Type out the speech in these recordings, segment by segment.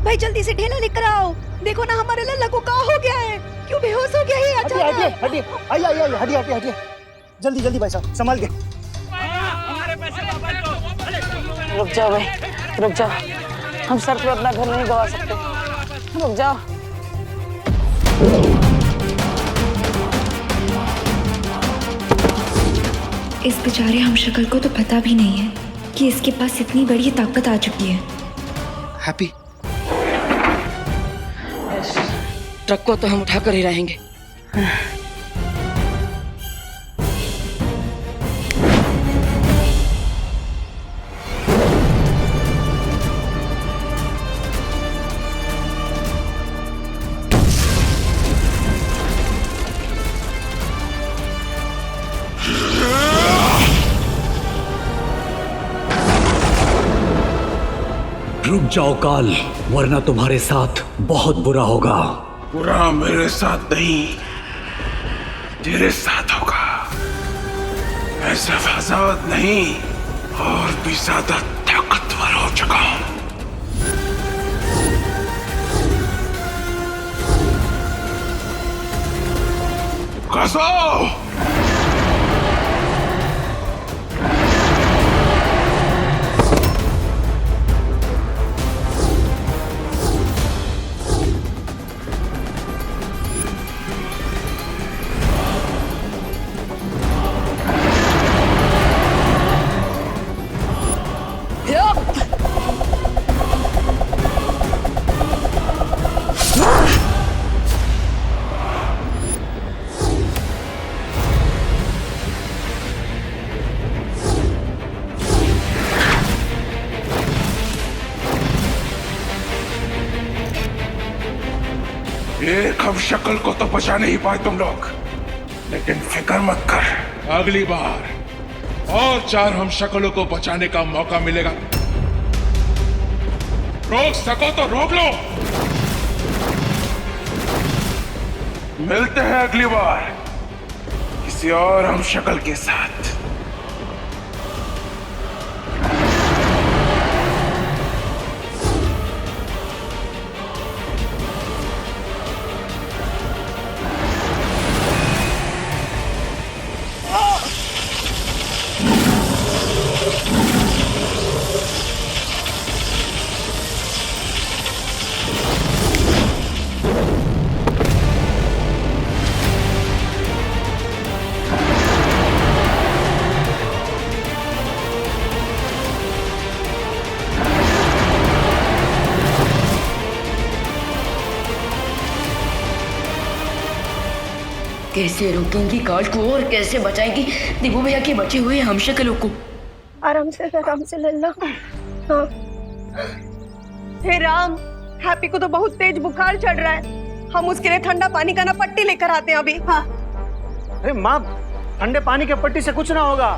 भाई जल्दी से ढेला लेकर आओ। देखो ना हमारे लल्ला को क्या हो गया है, क्यों बेहोश हो गया है अचानक। हटिए, आइए, हटिए, जल्दी जल्दी भाई साहब, संभाल के। रुक जाओ भाई, रुक जाओ, हम सर पे अपना घर नहीं गवा सकते, रुक जाओ। इस बेचारे हमशक्ल को तो पता भी नहीं है कि इसके पास इतनी बड़ी ताकत आ चुकी है। हैप्पी, ट्रक को तो हम उठाकर ही रहेंगे। रुक जाओ काल, वरना तुम्हारे साथ बहुत बुरा होगा। बुरा मेरे साथ नहीं, तेरे साथ होगा। मैं सिर्फ आजाद नहीं, और भी ज्यादा ताकतवर हो चुका हूं। कसो! एक हम शक्ल को तो बचा नहीं पाए तुम लोग, लेकिन फिक्र मत कर, अगली बार और 4 हम शक्लों को बचाने का मौका मिलेगा। रोक सको तो रोक लो। मिलते हैं अगली बार किसी और हम शक्ल के साथ। कैसे रोकेंगी काल को और कैसे बचाएंगी दिबू भैया के बचे हुए हमशक्लों को? आराम से लल्ला। हाँ। हे राम, हैप्पी को तो बहुत तेज बुखार चढ़ रहा है, हम उसके लिए ठंडा पानी का ना पट्टी लेकर आते हैं अभी। हाँ। अरे माँ, ठंडे पानी के पट्टी से कुछ ना होगा,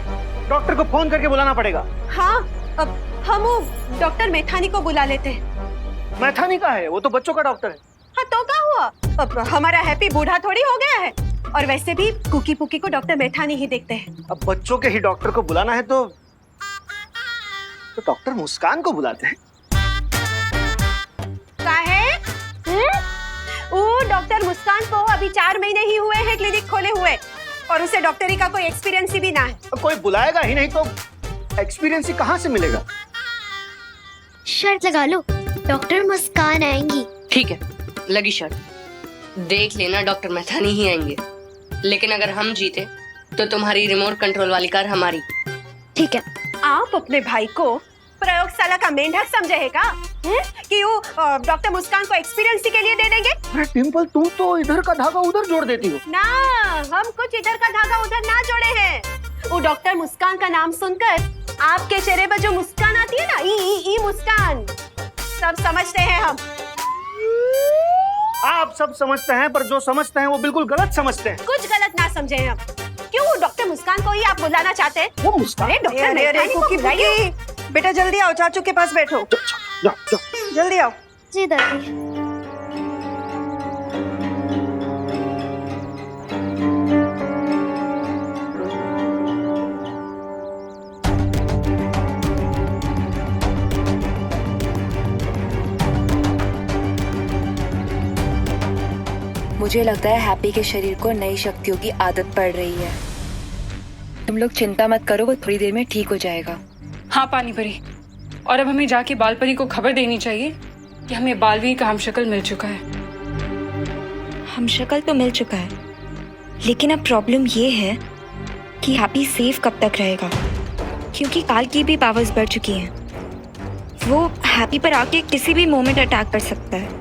डॉक्टर को फोन करके बुलाना पड़ेगा। हाँ, अब हम वो डॉक्टर मैथानी को बुला लेते हैं। मैथानी का है, वो तो बच्चों का डॉक्टर है। हाँ तो क्या हुआ, अब हमारा हैप्पी बूढ़ा थोड़ी हो गया है, और वैसे भी कुकी पुकी को डॉक्टर मैथानी ही देखते हैं। अब बच्चों के ही डॉक्टर को बुलाना है तो डॉक्टर मुस्कान को बुलाते हैं। वो डॉक्टर मुस्कान को अभी 4 महीने ही हुए हैं क्लिनिक खोले हुए, और उसे डॉक्टरी का कोई एक्सपीरियंस भी ना है। कोई बुलाएगा ही नहीं तो एक्सपीरियंस ही कहाँ से मिलेगा? शर्त लगा लो, डॉक्टर मुस्कान आएंगी। ठीक है, लगी शर्त। देख लेना डॉक्टर मैथानी ही आएंगे, लेकिन अगर हम जीते तो तुम्हारी रिमोट कंट्रोल वाली कार हमारी। ठीक है। आप अपने भाई को प्रयोगशाला का मेंढक समझे है का? कि वो डॉक्टर मुस्कान को एक्सपीरियंस के लिए दे देंगे? अरे डिम्पल, तुम तो इधर का धागा उधर जोड़ देती हो ना। हम कुछ इधर का धागा उधर ना जोड़े हैं। वो डॉक्टर मुस्कान का नाम सुनकर आपके चेहरे पर जो मुस्कान आती है ना, ई मुस्कान, सब समझते हैं हम। आप सब समझते हैं, पर जो समझते हैं वो बिल्कुल गलत समझते हैं। कुछ गलत ना समझे हम। क्यों वो डॉक्टर मुस्कान को ही आप बुलाना चाहते हैं? वो मुस्कान? डॉक्टर मैथानी को बुलाइए। बेटा जल्दी आओ, चाचू के पास बैठो। जाओ, जल्दी आओ। जी दादी। मुझे लगता है हैप्पी के शरीर को नई शक्तियों की आदत पड़ रही है। तुम लोग चिंता मत करो, वो थोड़ी देर में ठीक हो जाएगा। हाँ पानी परी, और अब हमें जाके बाल परी को खबर देनी चाहिए कि हमें बालवीर का हमशक्ल मिल चुका है। हमशक्ल तो मिल चुका है, लेकिन अब प्रॉब्लम ये है कि हैप्पी सेफ कब तक रहेगा, क्योंकि काल की भी पावर्स बढ़ चुकी हैं। वो हैप्पी पर आके किसी भी मोमेंट अटैक कर सकता है।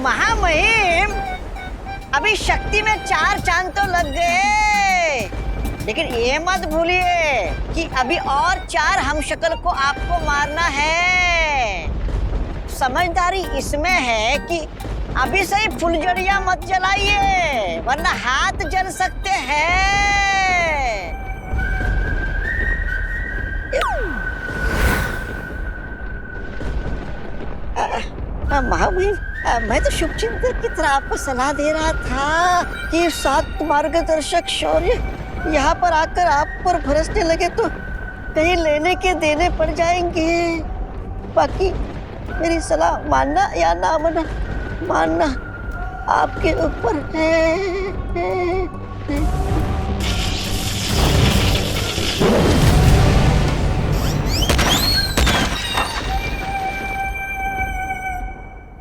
महामहिम, अभी शक्ति में 4 चांद तो लग गए, लेकिन ये मत भूलिए कि अभी और 4 हमशक्ल को आपको मारना है। समझदारी इसमें है कि अभी से ही फुलझड़ियां मत जलाइए, वरना हाथ जल सकते हैं। महामहिम, मैं तो शुभचिंतक की तरह आपको सलाह दे रहा था कि 7 मार्गदर्शक शौर्य यहाँ पर आकर आप पर बरसने लगे तो कहीं लेने के देने पड़ जाएंगे। बाकी मेरी सलाह मानना या ना मानना आपके ऊपर है।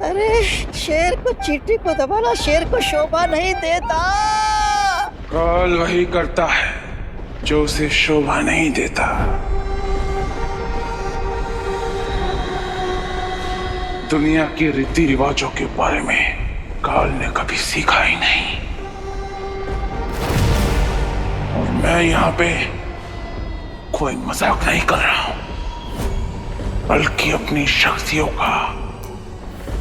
अरे शेर को चींटी को दबाना शेर को शोभा नहीं देता। काल वही करता है जो उसे शोभा नहीं देता। दुनिया के रीति रिवाजों के बारे में काल ने कभी सीखा ही नहीं, और मैं यहाँ पे कोई मजाक नहीं कर रहा हूं, बल्कि अपनी शक्तियों का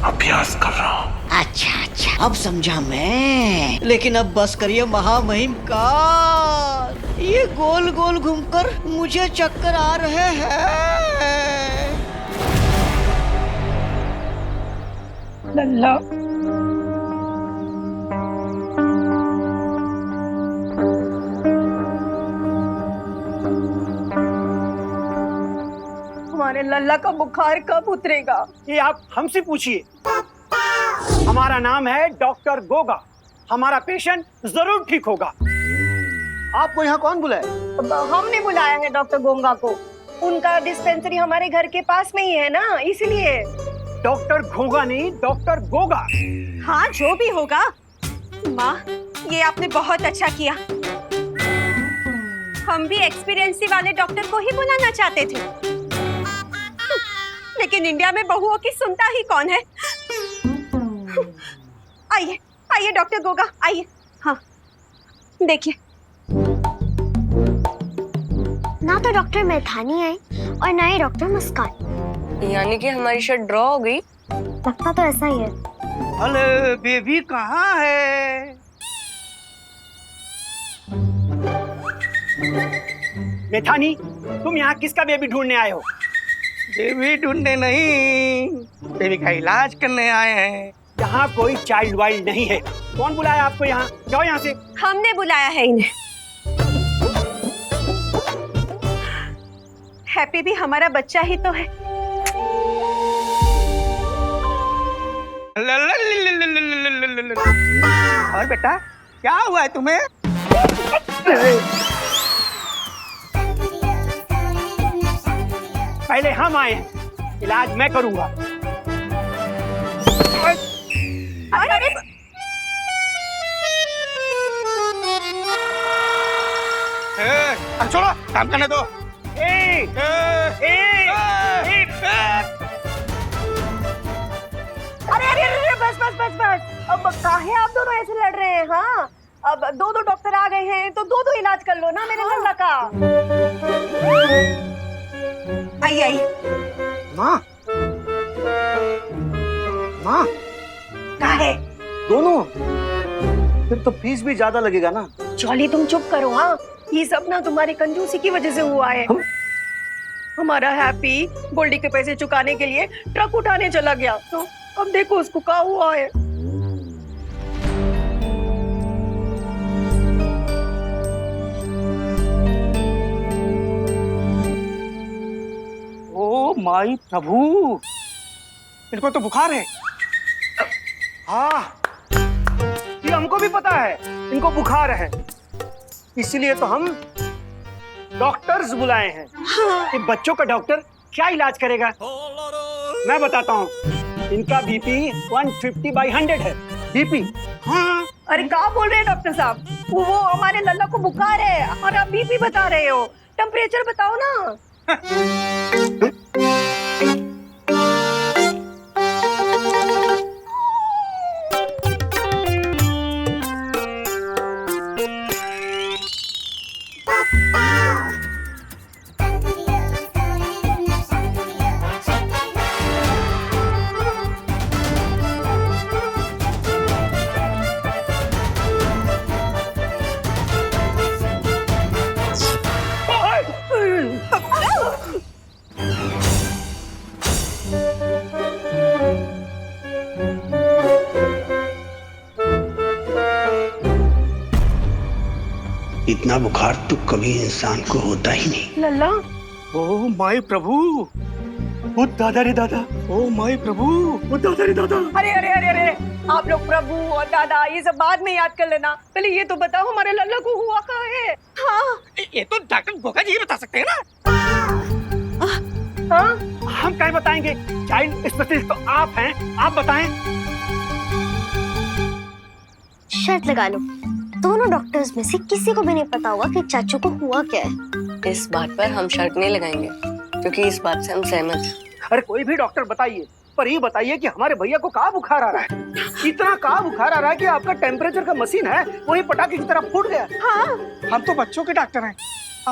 अभ्यास कर रहा हूं। अच्छा अच्छा, अब समझा मैं। लेकिन अब बस करिए महामहिम का, ये गोल गोल घूमकर मुझे चक्कर आ रहे हैं। लल्ला, हमारे लल्ला का बुखार कब उतरेगा? ये आप हमसे पूछिए। हमारा नाम है डॉक्टर गोगा, हमारा पेशेंट जरूर ठीक होगा। आपको यहाँ कौन बुलाए? हमने बुलाया है डॉक्टर गोंगा को, उनका डिस्पेंसरी हमारे घर के पास में ही है ना, इसलिए। डॉक्टर घोगा नहीं, डॉक्टर गोगा। हाँ जो भी होगा। माँ, ये आपने बहुत अच्छा किया। हम भी एक्सपीरियंसी वाले डॉक्टर को ही बुलाना चाहते थे, लेकिन इंडिया में बहुओं की सुनता ही कौन है। आइए आइए डॉक्टर गोगा, आइए। हाँ देखिए, ना तो डॉक्टर मैथानी आए और ना ही डॉक्टर मुस्कान। यानी कि हमारी शर्ट ड्रॉ हो गई। लगता तो ऐसा ही है। अरे बेबी कहाँ है? मेथानी, तुम यहाँ किसका बेबी ढूंढने आए हो? बेबी ढूंढने नहीं, बेबी का इलाज करने आए हैं। यहाँ कोई चाइल्ड वाइल्ड नहीं है। कौन बुलाया आपको यहाँ? जाओ यहाँ से। हमने बुलाया है इन्हें। हैप्पी भी हमारा बच्चा ही तो है। और बेटा क्या हुआ है तुम्हें? हम आए हैं, इलाज मैं करूंगा। अरे छोड़ो, काम करने दो। अरे अरे अरे बस बस बस बस, अब काहे आप दोनों ऐसे लड़ रहे हैं? हाँ, अब दो दो डॉक्टर आ गए हैं तो दो दो इलाज कर लो ना मेरे लल्ला का। आई आई माँ, माँ, काहे? दोनों? फिर तो फीस भी ज्यादा लगेगा ना। जॉली तुम चुप करो। हाँ, ये सब ना तुम्हारी कंजूसी की वजह से हुआ है। हमारा हैप्पी गोल्डी के पैसे चुकाने के लिए ट्रक उठाने चला गया, तो अब देखो उसको क्या हुआ है। ओ माई प्रभु, इनको तो बुखार है। हाँ, ये हमको भी पता है इनको बुखार है, इसीलिए तो हम डॉक्टर्स बुलाए हैं। हाँ। कि बच्चों का डॉक्टर क्या इलाज करेगा? मैं बताता हूँ, इनका बीपी 150/100 है। बीपी? हाँ। अरे क्या बोल रहे हैं डॉक्टर साहब? वो हमारे लल्ला को बुखार है और आप बीपी बता रहे हो। टेम्परेचर बताओ ना। इतना बुखार तो कभी इंसान को होता ही नहीं। लल्ला, ओ माई प्रभु, ओ दादा रे दादा, ओ माई प्रभु, ओ दादा रे दादा। अरे अरे अरे अरे, आप लोग प्रभु और दादा ये सब बाद में याद कर लेना, पहले ये तो बताओ हमारे लल्ला को हुआ क्या है? हाँ, ये तो डॉक्टर गोगा जी ही बता सकते हैं ना। हाँ? हम क्या बताएंगे? चाइल्ड स्पेशलिस्ट तो आप हैं, आप बताएं। शर्त लगा लो, दोनों डॉक्टर्स में से किसी को भी नहीं पता होगा कि चाचू को हुआ क्या है। इस बात पर हम शर्त नहीं लगाएंगे, क्योंकि इस बात से हम सहमत हैं। अरे कोई भी डॉक्टर बताइए, पर ये बताइए कि हमारे भैया को कहाँ बुखार आ रहा है? इतना कहाँ बुखार आ रहा है कि आपका टेम्परेचर का मशीन है वही पटाखे की तरह फूट गया। हाँ? हम तो बच्चों के डॉक्टर हैं,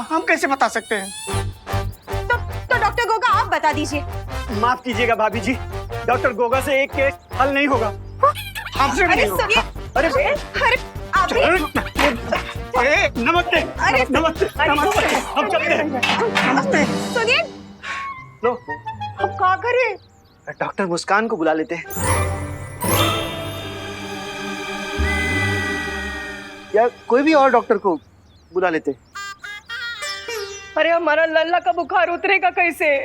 हम कैसे बता सकते हैं? तो डॉक्टर गोगा आप बता दीजिए। माफ कीजिएगा भाभी जी, डॉक्टर गोगा से एक केस हल नहीं होगा। हमसे नहीं होगा। अरे अरे आप नमस्ते, नमस्ते, नमस्ते, हम चलते हैं। नमस्ते। सुनिए, लो, अब क्या करें? डॉक्टर मुस्कान को बुला लेते हैं, या कोई भी और डॉक्टर को बुला लेते हैं। अरे हमारा लल्ला का बुखार उतरेगा कैसे?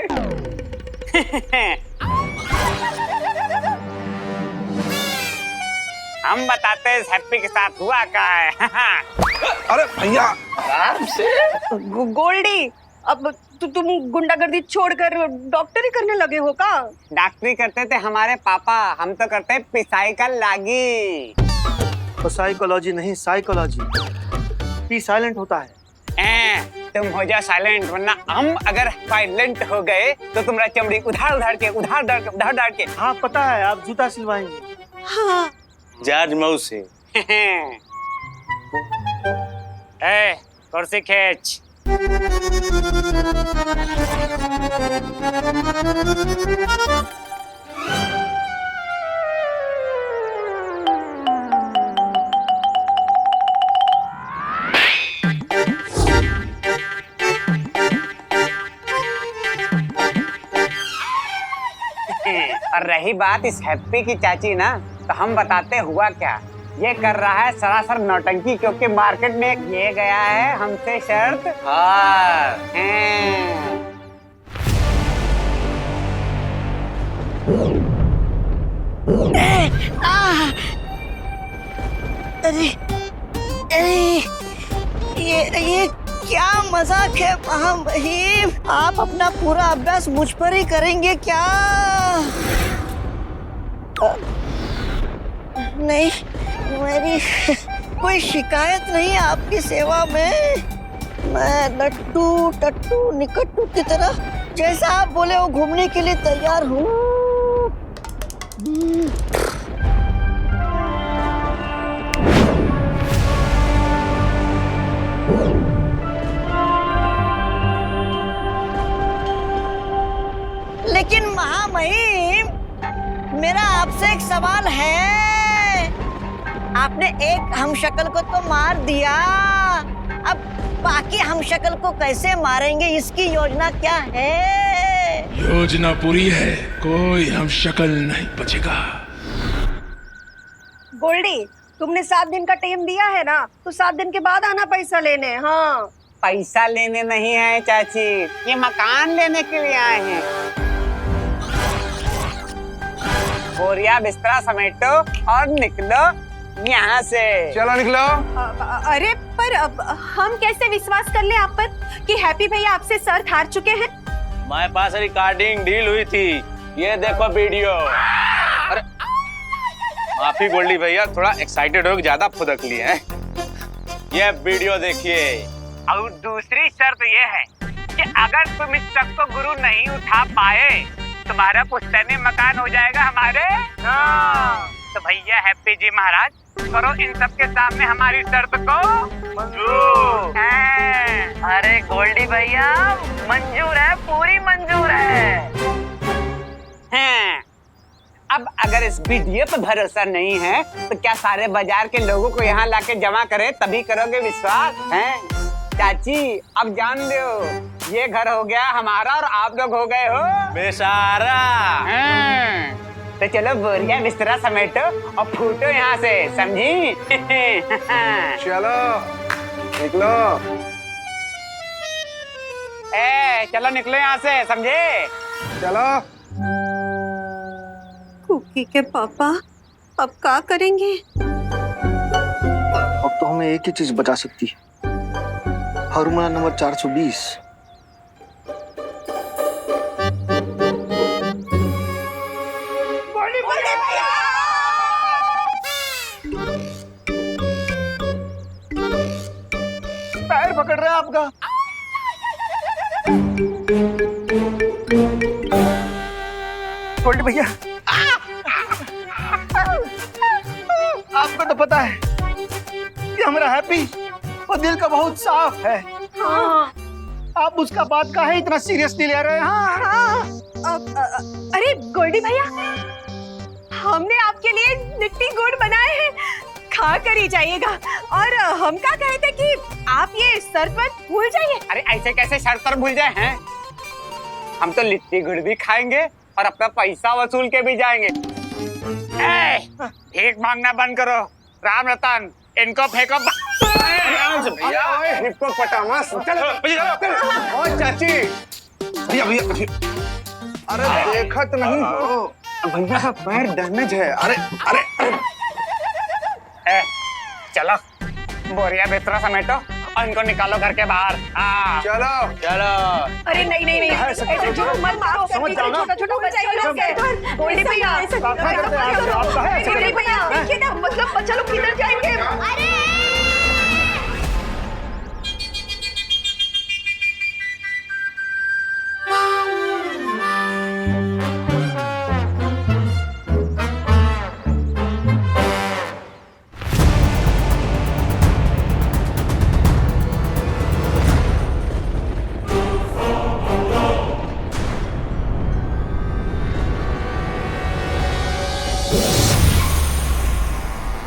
हम बताते हैं हैप्पी के साथ हुआ क्या है। अरे भैया आराम से। गोल्डी, अब तुम गुंडागर्दी छोड़कर डॉक्टरी करने लगे हो का? डॉक्टरी करते थे हमारे पापा, हम तो करते हैं पिसाई का लागी। तो साइकोलॉजी नहीं, साइकोलॉजी। पी साइलेंट होता है। तुम हो जाओ साइलेंट, वरना हम अगर साइलेंट हो गए तो तुम्हारा चमड़ी उधार उधार के। हाँ पता है, आप जूता सिलवाएंगे। हाँ। जॉर्ज मौसी। कुर्सी खींच। और रही बात इस हैप्पी की चाची ना, तो हम बताते हुआ क्या। ये कर रहा है सरासर नौटंकी, क्योंकि मार्केट में ये गया है हमसे शर्त। हाँ। अरे अरे ये क्या मजाक है महामहिम, आप अपना पूरा अभ्यास मुझ पर ही करेंगे क्या? नहीं, मेरी कोई शिकायत नहीं आपकी सेवा में। मैं लट्टू टट्टू निकट्टू की तरह जैसा आप बोले वो घूमने के लिए तैयार हूँ। लेकिन महामहिम, मेरा आपसे एक सवाल है। आपने एक हमशक्ल को तो मार दिया, अब बाकी हमशक्ल को कैसे मारेंगे, इसकी योजना क्या है? योजना पूरी है, कोई हम शक्ल नहीं बचेगा। गोल्डी, तुमने 7 दिन का टाइम दिया है ना, तो 7 दिन के बाद आना पैसा लेने। हाँ, पैसा लेने नहीं आए चाची, ये मकान लेने के लिए आए हैं। बोरिया बिस्तरा समेटो और निकलो यहाँ से। चलो निकलो। अरे पर अब हम कैसे विश्वास कर ले आप पर कि हैप्पी भैया आपसे शर्त हार चुके हैं? हमारे पास रिकॉर्डिंग डील हुई थी, ये देखो वीडियो। अरे माफी गोल्डी भैया, थोड़ा एक्साइटेड हो, ज्यादा फुदक लिए हैं। ये वीडियो देखिए। और दूसरी शर्त ये है कि अगर तुम इस शक को गुरु नहीं उठा पाए, तुम्हारा पुश्तैनी मकान हो जाएगा हमारे। तो भैया हैप्पी जी महाराज, करो इन सब के सामने हमारी शर्त को मंजूर। अरे गोल्डी भैया, मंजूर है, पूरी मंजूर है। अब अगर इस वीडियो पर भरोसा नहीं है तो क्या सारे बाजार के लोगों को यहाँ लाके जमा करे तभी करोगे विश्वास? हैं चाची, अब जान लो, ये घर हो गया हमारा और आप लोग हो गए हो बेसारा। तो चलो बोरिया बिस्तरा समेटो और फूटो यहाँ से, समझी? चलो निकलो। चलो निकलो यहाँ से, समझे? चलो। कुकी के पापा अब क्या करेंगे? अब तो हमें एक ही चीज बचा सकती है, फार्मूला नंबर 420। पैर पकड़ रहे हैं आपका। गोल्डी भैया, आपको तो पता है कि हमारा हैप्पी वो दिल का बहुत साफ है। हाँ। आप उसका बात का है इतना सीरियसली ले रहे हैं? हाँ। अरे गोल्डी भैया, हमने आपके लिए लिट्टी गुड़ बनाए हैं, खा कर ही जाइएगा। और हम क्या कहे थे कि आप ये शर्त पर भूल जाइए। अरे ऐसे कैसे शर्त पर भूल जाए हैं? हम तो लिट्टी गुड़ भी खाएंगे और अपना पैसा वसूल के भी जाएंगे। भीख मांगना बंद करो, राम रतन, इनको फेंको। चाची, भैया भैया, अरे देखा तो नहीं भैया, पैर डैमेज है। अरे अरे चलो बोरिया बिस्तरा समेटो और इनको निकालो घर के बाहर। चलो चलो। अरे नहीं नहीं नहीं, ऐसे जो मत मारो, समझ जाओ ना। छोटा बच्चा गोल्डी भैया, गोल्डी भैया देखिए ना, मतलब बच्चा लोग किधर जाएंगे? अरे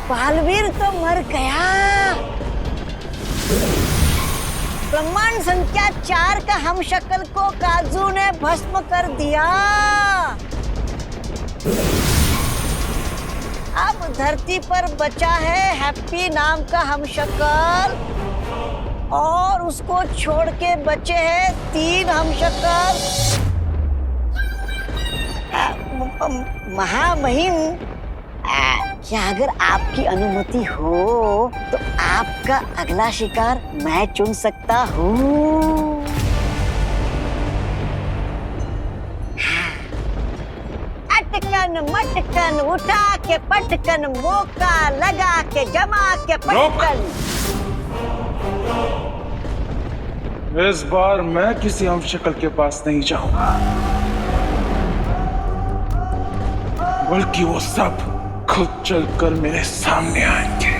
बालवीर तो मर गया। प्रमाण संख्या 4 का हमशक्ल को काजू ने भस्म कर दिया। अब धरती पर बचा है हैप्पी नाम का हमशक्ल, और उसको छोड़ के बचे हैं 3 हमशक्ल। महामहिम, क्या अगर आपकी अनुमति हो तो आपका अगला शिकार मैं चुन सकता हूँ? अटकन मटकन उठा के पटकन, मौका लगा के जमा के पटकन। इस बार मैं किसी हमशक्ल के पास नहीं जाऊंगा, बल्कि वो सब खुद चलकर मेरे सामने आएंगे।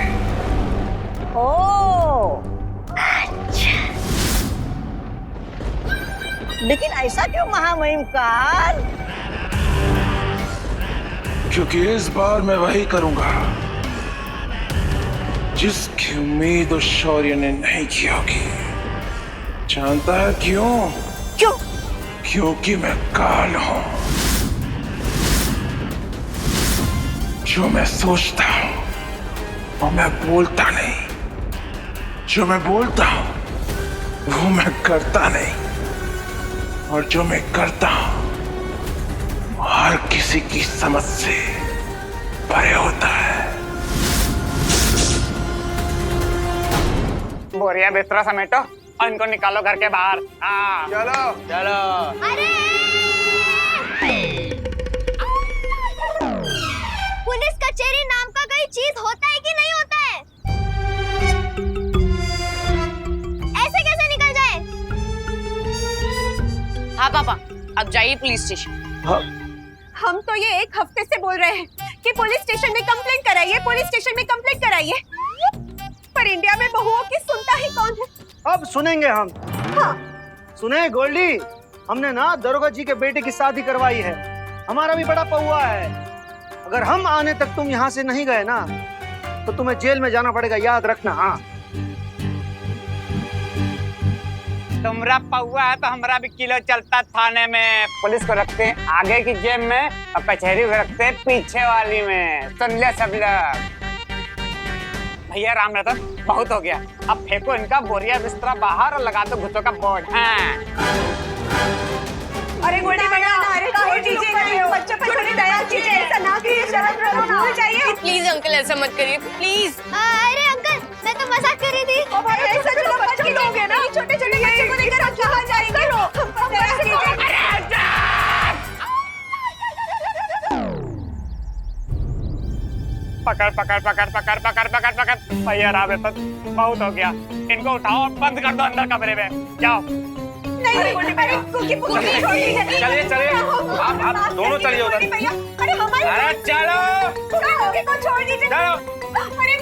ओ, अच्छा। लेकिन ऐसा क्यों महामहिम काल? क्योंकि इस बार मैं वही करूंगा जिसकी उम्मीद उस शौर्य ने नहीं की होगी। जानता है क्यों? क्यों? क्योंकि मैं काल हूं। जो मैं सोचता हूं वो मैं बोलता नहीं, जो मैं बोलता हूं वो मैं करता नहीं, और जो मैं करता हूं वो हर किसी की समझ से परे होता है। बोरिया बिस्तरा समेटो और इनको निकालो घर के बाहर। हाँ चलो चलो। पुलिस कचहरी नाम का कोई चीज होता है कि नहीं होता है? ऐसे कैसे निकल जाए? हाँ पापा, अब जाइए पुलिस स्टेशन। हम तो ये एक हफ्ते से बोल रहे हैं कि पुलिस स्टेशन में कंप्लेंट कराइए, पुलिस स्टेशन में कंप्लेंट कराइए, पर इंडिया में बहुओं की सुनता ही कौन है? अब सुनेंगे हम। हाँ। सुने गोल्डी, हमने ना दरोगा जी के बेटे की शादी करवाई है। हमारा भी बड़ा पौआ है। अगर हम आने तक तुम यहाँ से नहीं गए ना तो तुम्हें जेल में जाना पड़ेगा, याद रखना। हाँ, तुमरा पौआ है तो हमारा भी किलो चलता थाने में। पुलिस को रखते हैं आगे की जेब में और कचहरी को रखते हैं पीछे वाली में। सुन ले सब लोग। भैया राम रतन, बहुत हो गया, अब फेंको इनका बोरिया बिस्तरा बाहर और लगा दो भूतों का बोर्ड। हाँ। अरे गोल्डी भैया, अरे छोड़ दीजिए, बच्चों पर थोड़ी दया कीजिए, ऐसा ना कीजिए, शर्म करो ना। चाहिए प्लीज अंकल ऐसा मत करिए प्लीज। अरे अंकल, मैं तो मजाक कर रही थी। ओ भाई, ऐसा चलो बच्चे लोग हैं ना, छोटे-छोटे बच्चों को लेकर आप कहां जाएंगे? पकड़ पकड़ पकड़ पकड़ पकड़ पकड़ पकड़। भैया राम रतन, बहुत हो गया, इनको उठाओ और बंद कर दो अंदर कमरे में। जाओ। नहीं गोल्डी भैया, कुकी छोड़ दीजिए। चलिए चलिए, आप दोनों चलिए उधर। अरे हमारी, अरे चलो कुकी को छोड़ दीजिए। चलो। अरे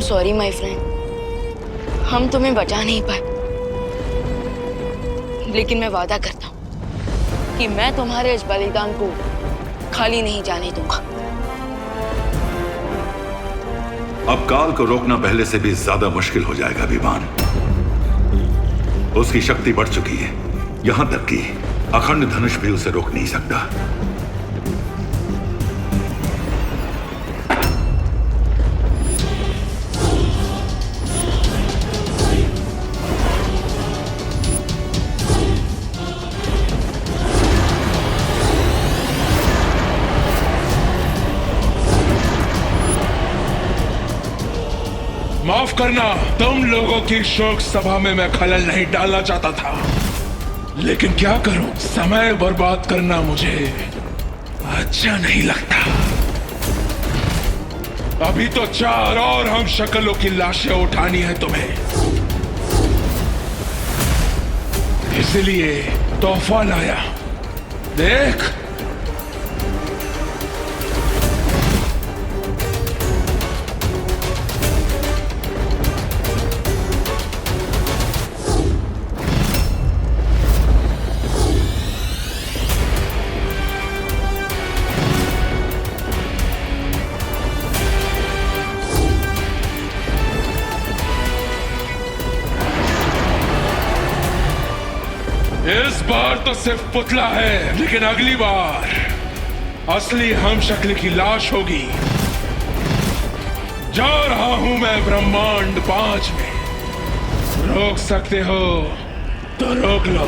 सॉरी माय फ्रेंड, हम तुम्हें बचा नहीं पाए, लेकिन मैं वादा करता हूँ कि मैं तुम्हारे इस बलिदान को खाली नहीं जाने दूंगा। अब काल को रोकना पहले से भी ज्यादा मुश्किल हो जाएगा विमान। उसकी शक्ति बढ़ चुकी है, यहां तक कि अखंड धनुष भी उसे रोक नहीं सकता। माफ करना, तुम लोगों की शोक सभा में मैं खलल नहीं डालना चाहता था, लेकिन क्या करूं, समय बर्बाद करना मुझे अच्छा नहीं लगता। अभी तो 4 और हम शक्लों की लाशें उठानी है तुम्हें, इसलिए तोहफा लाया, देख। तो सिर्फ पुतला है, लेकिन अगली बार असली हम शक्ल की लाश होगी। जा रहा हूं मैं ब्रह्मांड 5 में। रोक सकते हो तो रोक लो।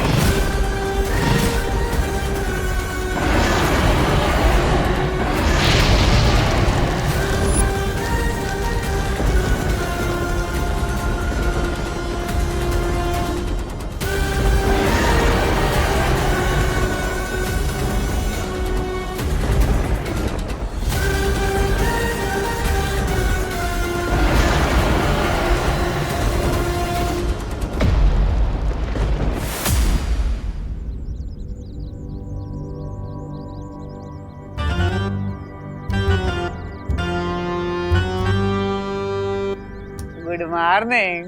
Good morning.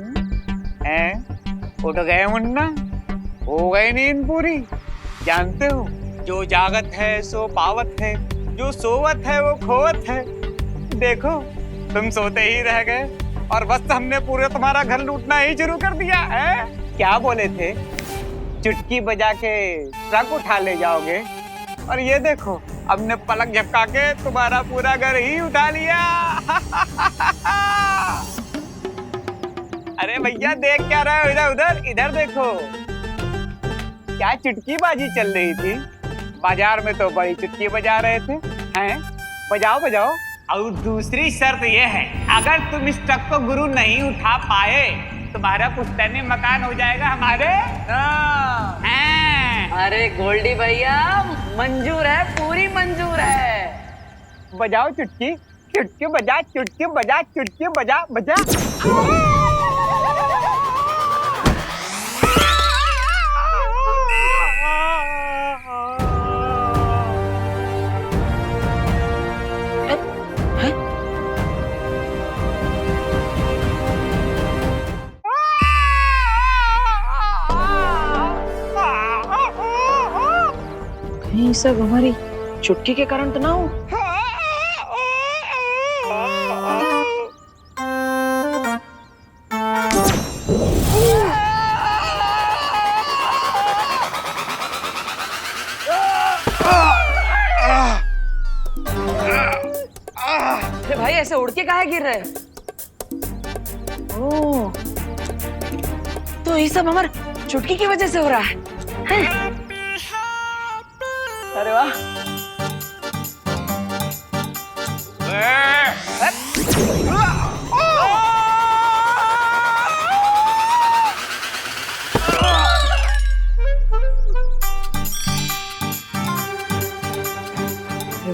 उठ गए मुन्ना? हो गई नींद पूरी? जानते हो, जो जागत है सो पावत है, जो सोवत है वो खोवत है। देखो, तुम सोते ही रह गए और बस हमने पूरे तुम्हारा घर लूटना ही शुरू कर दिया है। क्या बोले थे? चुटकी बजा के ट्रक उठा ले जाओगे, और ये देखो हमने पलक झपका के तुम्हारा पूरा घर ही उठा लिया। अरे भैया, देख क्या रहे हो? इधर उधर इधर देखो। क्या चुटकीबाजी चल रही थी? बाजार में तो बड़ी चुटकी बजा रहे थे। हैं? बजाओ बजाओ। और दूसरी शर्त ये है, अगर तुम इस ट्रक को गुरु नहीं उठा पाए, तुम्हारा पुश्तैनी मकान हो जाएगा हमारे। अरे गोल्डी भैया, मंजूर है, पूरी मंजूर है। बजाओ चुटकी, चुटकी बजा, चुटकी बजा, चुटकी बजा, बजा। ये सब हमारी चुटकी के कारण तो ना हो? अरे भाई, ऐसे उड़ के काहे गिर रहे? ओह, तो ये सब हमारे चुटकी की वजह से हो रहा है। अरे वाह।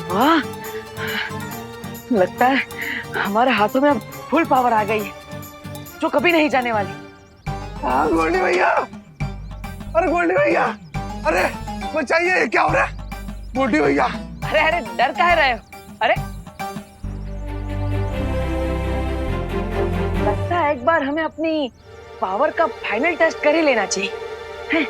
वाह, लगता है हमारे हाथों में अब फुल पावर आ गई है, जो कभी नहीं जाने वाली। हाँ गोल्डी भैया, अरे गोल्डी भैया, अरे बचाइए, क्या हो रहा है? गोल्डी भैया, अरे अरे, डर काहे रहे हो? अरे लगता है एक बार हमें अपनी पावर का फाइनल टेस्ट कर ही लेना चाहिए। हैं?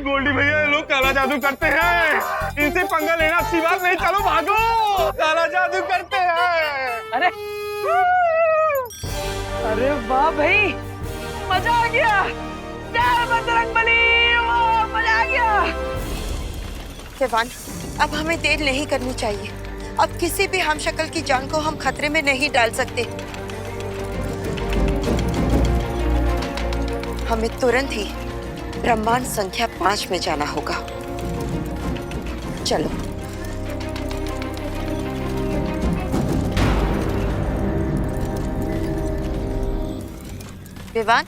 गोल्डी भैया, ये लोग काला जादू करते हैं, इनसे पंगा लेना अच्छी बात नहीं। चलो भागो, काला जादू करते हैं। अरे अरे वाह भाई, मजा आ गया। जय बजरंगबली, वाह, मजा आ गया। विवान, अब हमें देर नहीं करनी चाहिए। अब किसी भी हमशक्ल की जान को हम खतरे में नहीं डाल सकते। हमें तुरंत ही ब्रह्मांड संख्या 5 में जाना होगा। चलो। विवान,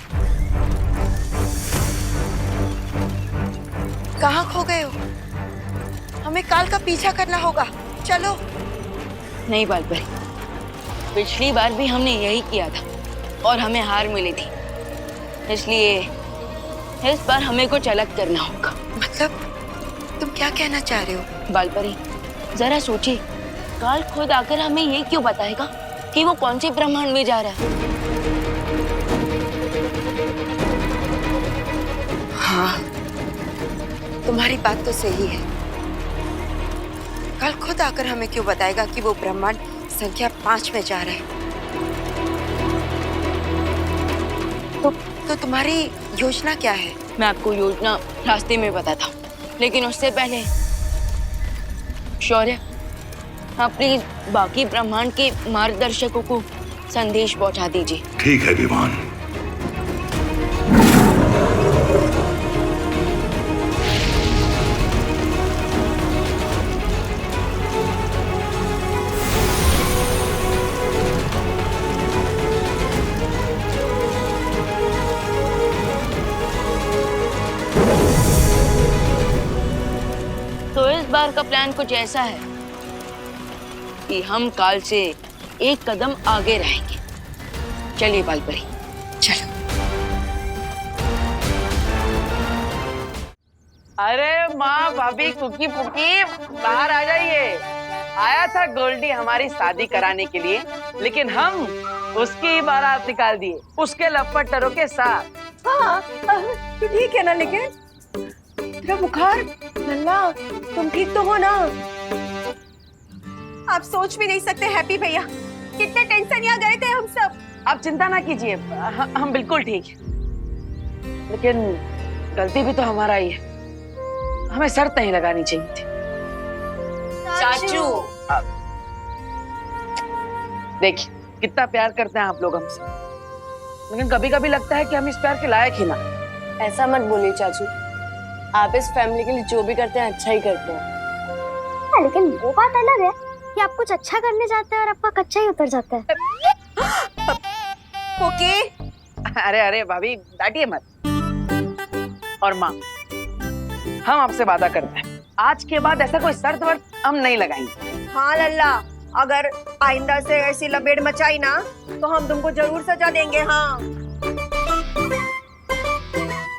कहाँ खो गए हो? हमें काल का पीछा करना होगा। चलो। नहीं बालपरी, पिछली बार भी हमने यही किया था और हमें हार मिली थी, इसलिए इस बार हमें कुछ अलग करना होगा। मतलब तुम क्या कहना चाह रहे हो? बालपरी, जरा सोचिए, काल खुद आकर हमें ये क्यों बताएगा कि वो कौन से ब्रह्मांड में जा रहा है? हाँ, तुम्हारी बात तो सही है। कल खुद आकर हमें क्यों बताएगा कि वो ब्रह्मांड संख्या 5 में जा रहा है। तो तुम्हारी योजना क्या है? मैं आपको योजना रास्ते में बताता हूँ, लेकिन उससे पहले शौर्य, आप प्लीज बाकी ब्रह्मांड के मार्गदर्शकों को संदेश पहुंचा दीजिए। ठीक है विमान। तो इस बार का प्लान कुछ ऐसा है कि हम काल से एक कदम आगे रहेंगे। चलिए बालपरी, चलो। अरे माँ, भाभी, कुकी पुकी, बाहर आ जाइए। आया था गोल्डी हमारी शादी कराने के लिए, लेकिन हम उसकी ही बारात निकाल दिए, उसके लपटरों के साथ। हाँ, ठीक है ना, लेकिन तेरा बुखार, लल्ला, तुम ठीक तो हो ना? आप सोच भी नहीं सकते हैप्पी भैया, कितने टेंशन यहाँ गए थे हम सब। आप चिंता ना कीजिए, हम बिल्कुल ठीक हैं। लेकिन गलती भी तो हमारा ही है, हमें शर्त नहीं लगानी चाहिए थी। चाचू, देखिए कितना प्यार करते हैं आप लोग हमसे, लेकिन कभी कभी लगता है कि हम इस प्यार के लायक ही ना। ऐसा मत बोलिए चाचू, आप इस फैमिली के लिए जो भी करते हैं अच्छा ही करते हैं। लेकिन वो बात अलग है कि आप कुछ अच्छा करने जाते हैं और आपका कच्चा ही उतर जाता है। ओके। अरे अरे भाभी, डांटिए मत। और माँ, हम आपसे वादा करते हैं, आज के बाद ऐसा कोई शर्त वर्त हम नहीं लगाएंगे। हाँ लल्ला, अगर आइंदा से ऐसी लपेट मचाई ना तो हम तुमको जरूर सजा देंगे। हाँ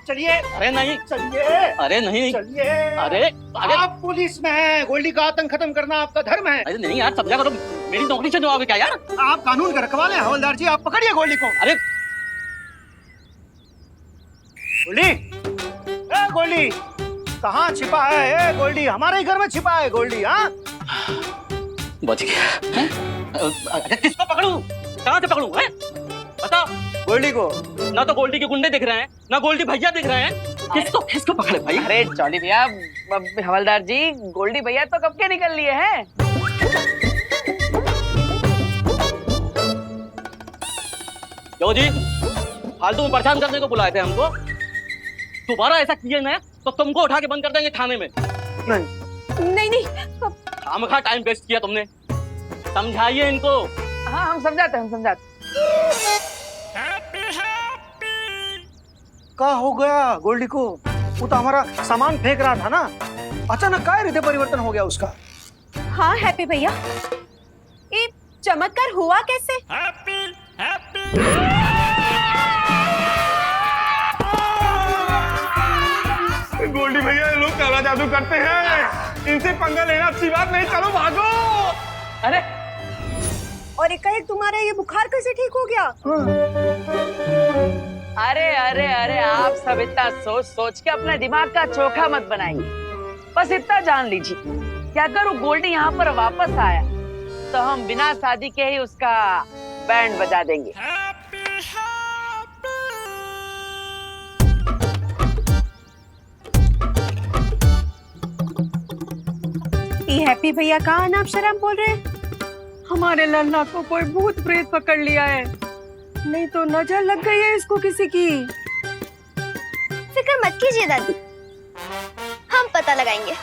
चलिए। अरे नहीं, चलिए। अरे नहीं, चलिए। अरे आप पुलिस में हैं, गोल्डी का आतंक खत्म करना आपका धर्म है। अरे नहीं यार, समझा करो, मेरी नौकरी से जवाब है क्या यार? आप कानून के रखवाले हैं हवलदार जी, आप पकड़िए गोल्डी को। अरे गोल्डी, ए गोल्डी, कहाँ छिपा है? ए गोल्डी, हमारे ही घर में छिपा है गोल्डी। हाँ, बच गया। अरे किसको पकड़ूं? कहाँ से पकड़ूं? हैं? बता। गोल्डी को। ना तो गोल्डी के गुंडे दिख रहे हैं, ना गोल्डी भैया दिख रहे हैं। किसको किसको पकड़े भाई? अरे जॉली भैया, हवलदार जी, गोल्डी भैया तो कब के निकल लिए हैं। क्यों जी, फालतू में परेशान करने को बुलाए थे हमको? दोबारा ऐसा किए ना तो तुमको उठा के बंद कर देंगे थाने में। नहीं। खामखा टाइम वेस्ट किया तुमने, समझाइए इनको। हाँ, हम समझाते हैं। क्या हो गया गोल्डी को? वो तो हमारा सामान फेंक रहा था ना, अचानक क्या हृदय परिवर्तन हो गया उसका? हाँ हैप्पी भैया, ये चमत्कार हुआ कैसे? गोल्डी भैया, ये लोग काला जादू करते हैं, इनसे पंगा लेना अच्छी बात नहीं। चलो भागो। अरे और एकाएक तुम्हारा ये बुखार कैसे ठीक हो गया? अरे अरे अरे, आप सब इतना सोच सोच के अपने दिमाग का चोखा मत बनाइए। बस इतना जान लीजिए कि अगर वो गोल्डी यहाँ पर वापस आया तो हम बिना शादी के ही उसका बैंड बजा देंगे। ये हैप्पी भैया कहाँ अनाप शराब बोल रहे हैं? हमारे लल्ला को कोई भूत प्रेत पकड़ लिया है, नहीं तो नजर लग गई है इसको किसी की। फिक्र मत कीजिए दादी, हम पता लगाएंगे।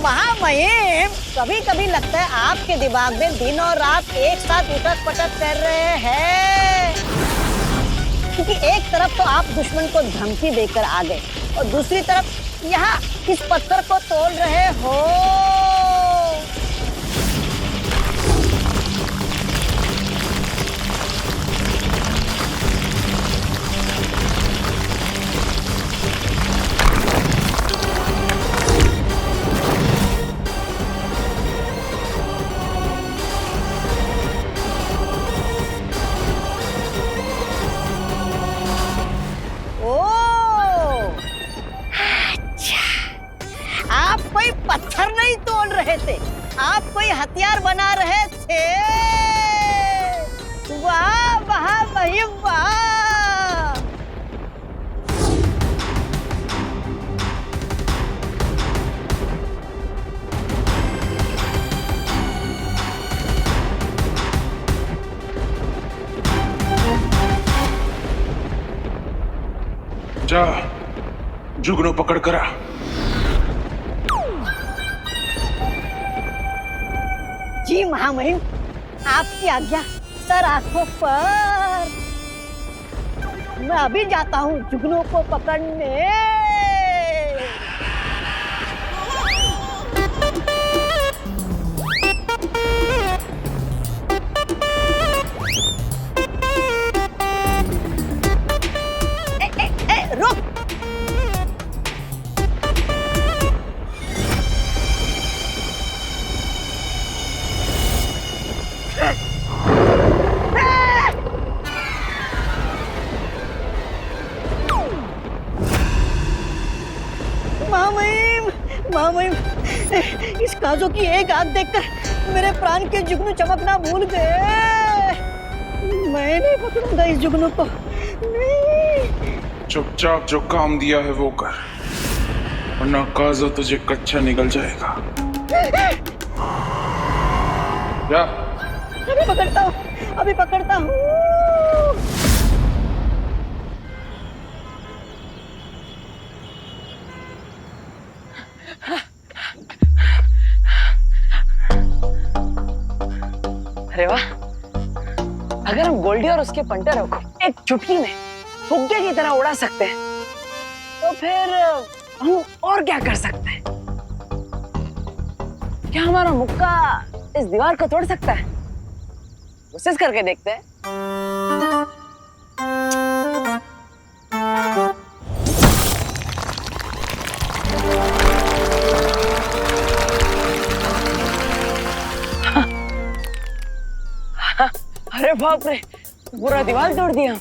महामहिम, कभी कभी लगता है आपके दिमाग में दिन और रात एक साथ उठक पटक कर रहे हैं, क्योंकि एक तरफ तो आप दुश्मन को धमकी देकर आ गए और दूसरी तरफ यहाँ किस पत्थर को तोड़ रहे हो। जा जुगनू पकड़ करा। जी महामहिम, आपकी आज्ञा सर आंखों पर। मैं अभी जाता हूँ जुगनू को पकड़ने। रुक। महामहिम, इस काजों की एक आग देखकर मेरे प्राण के जुगनू चमकना भूल गए। मैं नहीं पकड़ूंगा इस जुगनू को, नहीं। चुपचाप जो काम दिया है वो कर, वरना काजो तुझे कच्चा निकल जाएगा। क्या? अभी पकड़ता हूँ। अरे वाह, अगर हम गोल्डी और उसके पंटरों को एक चुटकी में फुग्गे की तरह उड़ा सकते हैं, तो फिर हम और क्या कर सकते हैं? क्या हमारा मुक्का इस दीवार को तोड़ सकता है? कोशिश करके देखते हैं। अरे बाप रे, पूरा दीवार तोड़ दिया।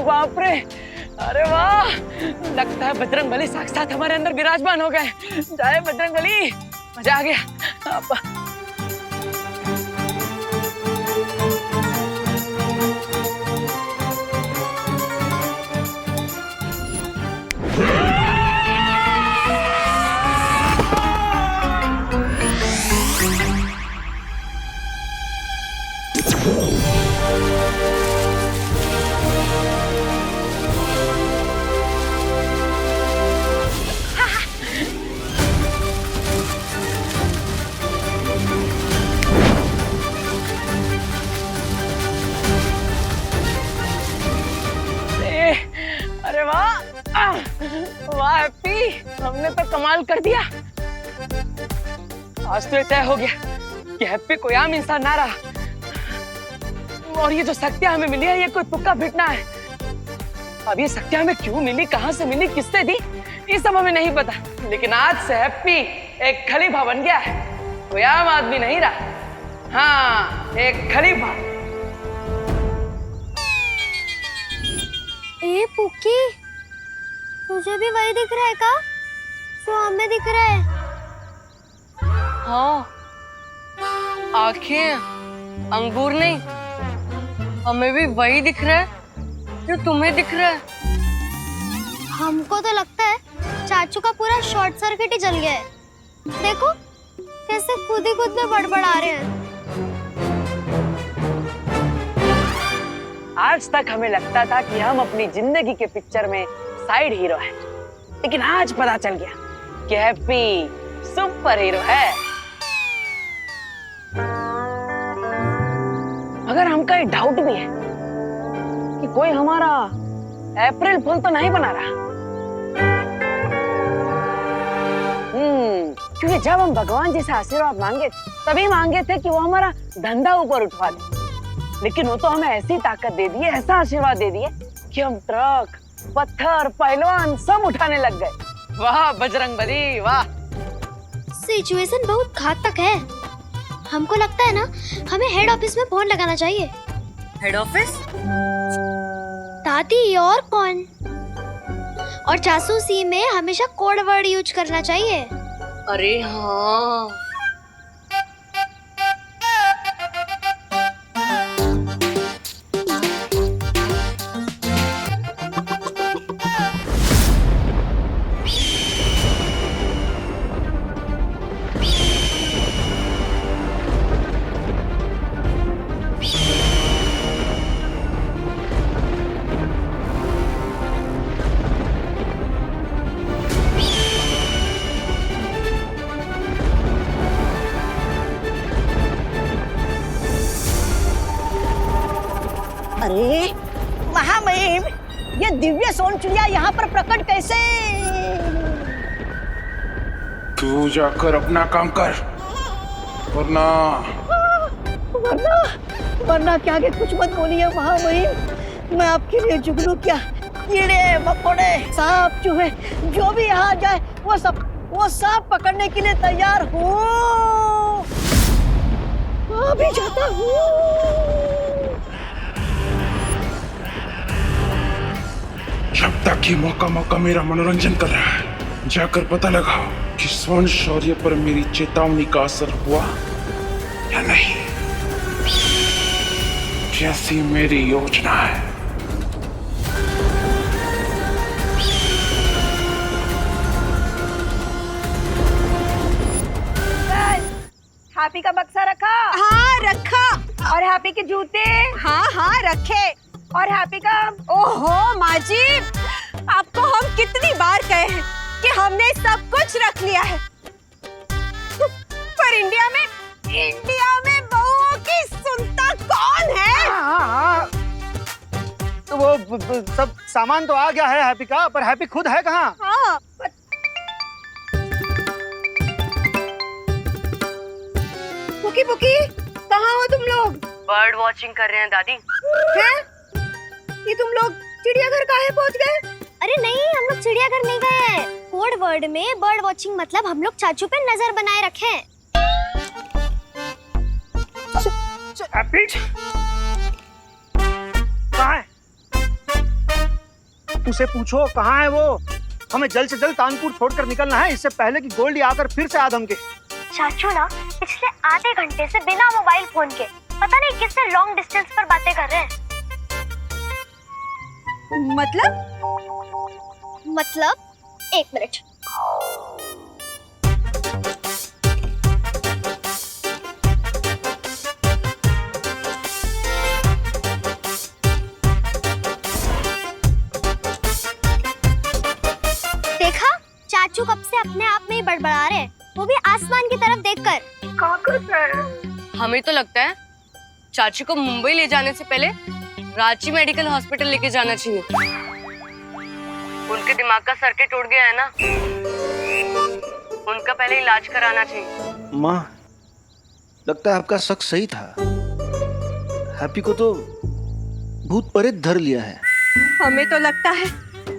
बाप रे, अरे वाह, लगता है बजरंगबली साक्षात हमारे अंदर विराजमान हो गए। जय बजरंगबली, मजा आ गया। अरे वाह, वाह हैप्पी, हमने तो कमाल कर दिया। आज तो ये तय हो गया कि हैप्पी कोई आम इंसान ना रहा, और ये जो शक्तियां हमें मिली है ये कोई तुक्का फिटना है। अब ये शक्तियां हमें क्यों मिली, कहां से मिली, किससे दी, ये सब हमें नहीं पता, लेकिन आज से हैप्पी एक खलीफा बन गया है, कोई आम आदमी नहीं रहा। हाँ, एक खलीफा। ए पुक्की, तुझे भी वही दिख रहा है का जो हमें दिख रहा है? हाँ, आंखें अंगूर नहीं, हमें भी वही दिख रहा है जो तुम्हें दिख रहा है। हमको तो लगता है चाचू का पूरा शॉर्ट सर्किट ही जल गया है। देखो कैसे खुद ही खुद में बड़बड़ा रहे हैं। आज तक हमें लगता था कि हम अपनी जिंदगी के पिक्चर में साइड हीरो हैं, लेकिन आज पता चल गया कि हैप्पी सुपर हीरो है। मगर हमका एक डाउट भी है कि कोई हमारा अप्रैल फूल तो नहीं बना रहा। क्योंकि जब हम भगवान जी से आशीर्वाद मांगे तभी मांगे थे कि वो हमारा धंधा ऊपर उठवा दे, लेकिन वो तो हमें ऐसी ताकत दे दिए, ऐसा आशीर्वाद दे दिए कि हम ट्रक, पत्थर, पहलवान सब उठाने लग गए। वाह बजरंगबली वाह। सिचुएशन बहुत घातक है। हमको लगता है ना, हमें हेड ऑफिस में फोन लगाना चाहिए। Head office? दादी और कौन? और जासूसी में हमेशा कोड वर्ड यूज करना चाहिए। अरे हाँ। अरे महामहिम, ये दिव्य सोन चिड़िया यहाँ पर प्रकट कैसे? तू जाकर अपना काम कर, वरना वरना क्या के कुछ मत बोलिए महामहिम। मैं आपके लिए जुगनू क्या, कीड़े मकोड़े सांप चूहे जो भी यहाँ जाए वो सब पकड़ने के लिए तैयार हूँ। अभी जाता हूँ। जब तक ये मौका मेरा मनोरंजन कर रहा है, जाकर पता लगाओ कि स्वर्ण शौर्य पर मेरी चेतावनी का असर हुआ या नहीं। जैसी मेरी योजना है। हैप्पी का बक्सा रखा? हाँ रखा। और हैप्पी के जूते? हाँ रखे। और हैप्पी का? ओहो माँ जी, आपको हम कितनी बार कहे हैं कि हमने सब कुछ रख लिया है, पर इंडिया में बहुओं की सुनता कौन है? हाँ। तो वो सब सामान तो आ गया है हैप्पी का, पर हैप्पी खुद है कहाँ? हाँ। पुकी पुकी, कहाँ हो तुम लोग? बर्ड वॉचिंग कर रहे हैं दादी। हैं? ये तुम लोग चिड़ियाघर काहे पहुँच गए? अरे नहीं, हम लोग चिड़ियाघर नहीं गए। कोड वर्ड में बर्ड वॉचिंग मतलब हम लोग चाचू पे नजर बनाए रखे। हैप्पी कहाँ है? उसे पूछो कहाँ है वो। हमें जल्द से जल्द कानपुर छोड़कर निकलना है, इससे पहले कि गोल्डी आकर फिर से आदम के। चाचू ना पिछले आधे घंटे से बिना मोबाइल फोन के पता नहीं किससे लॉन्ग डिस्टेंस पर बातें कर रहे हैं। मतलब 1 मिनट। देखा, चाचू कब से अपने आप में ही बड़बड़ा रहे, वो भी आसमान की तरफ देखकर। हमें तो लगता है चाचू को मुंबई ले जाने से पहले रांची मेडिकल हॉस्पिटल लेके जाना चाहिए। उनके दिमाग का सर्किट टूट गया है ना, उनका पहले इलाज कराना चाहिए। माँ, लगता है आपका शक सही था। हैप्पी को तो भूत प्रेत धर लिया है। हमें तो लगता है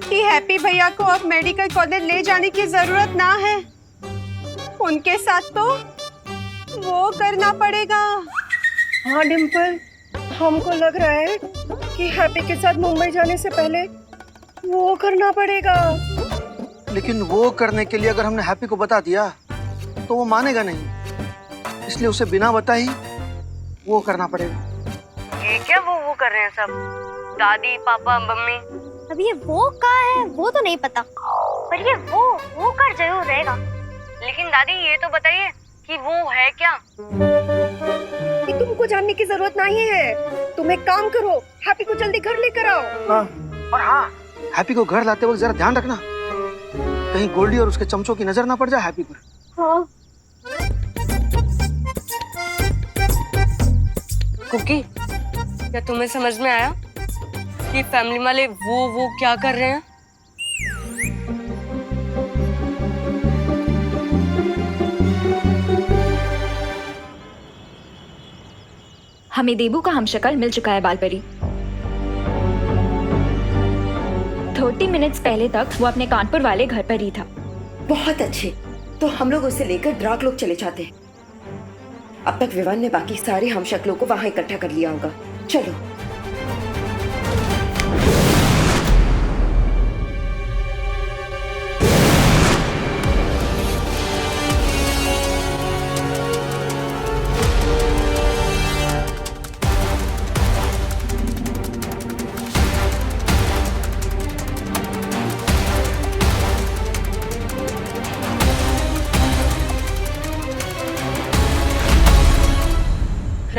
कि हैप्पी भैया को अब मेडिकल कॉलेज ले जाने की जरूरत ना है, उनके साथ तो वो करना पड़ेगा। हाँ डिम्पल, हमको लग रहा है कि हैप्पी के साथ मुंबई जाने से पहले वो करना पड़ेगा। लेकिन वो करने के लिए अगर हमने हैप्पी को बता दिया तो वो मानेगा नहीं, इसलिए उसे बिना बताए वो करना पड़ेगा। ये क्या वो कर रहे हैं सब? दादी पापा मम्मी? अब ये वो कहाँ है वो तो नहीं पता, पर ये वो कर जरूर रहेगा। लेकिन दादी ये तो बताइए कि वो है क्या? कि तुमको जानने की जरूरत नहीं है। तुम एक काम करो, हैप्पी को जल्दी घर लेकर आओ। हाँ। और हाँ, हैप्पी को घर लाते वक्त जरा ध्यान रखना, कहीं गोल्डी और उसके चमचों की नजर ना पड़ जाए हैप्पी पर। हाँ। कुकी, क्या तुम्हें समझ में आया कि फैमिली वाले वो क्या कर रहे हैं? हमें देबू का हमशक्ल मिल चुका है बालपरी। 30 मिनट्स पहले तक वो अपने कानपुर वाले घर पर ही था। बहुत अच्छे, तो हम लोग उसे लेकर ड्राग लोग चले जाते हैं। अब तक विवान ने बाकी सारे हमशक्लों को वहां इकट्ठा कर लिया होगा। चलो।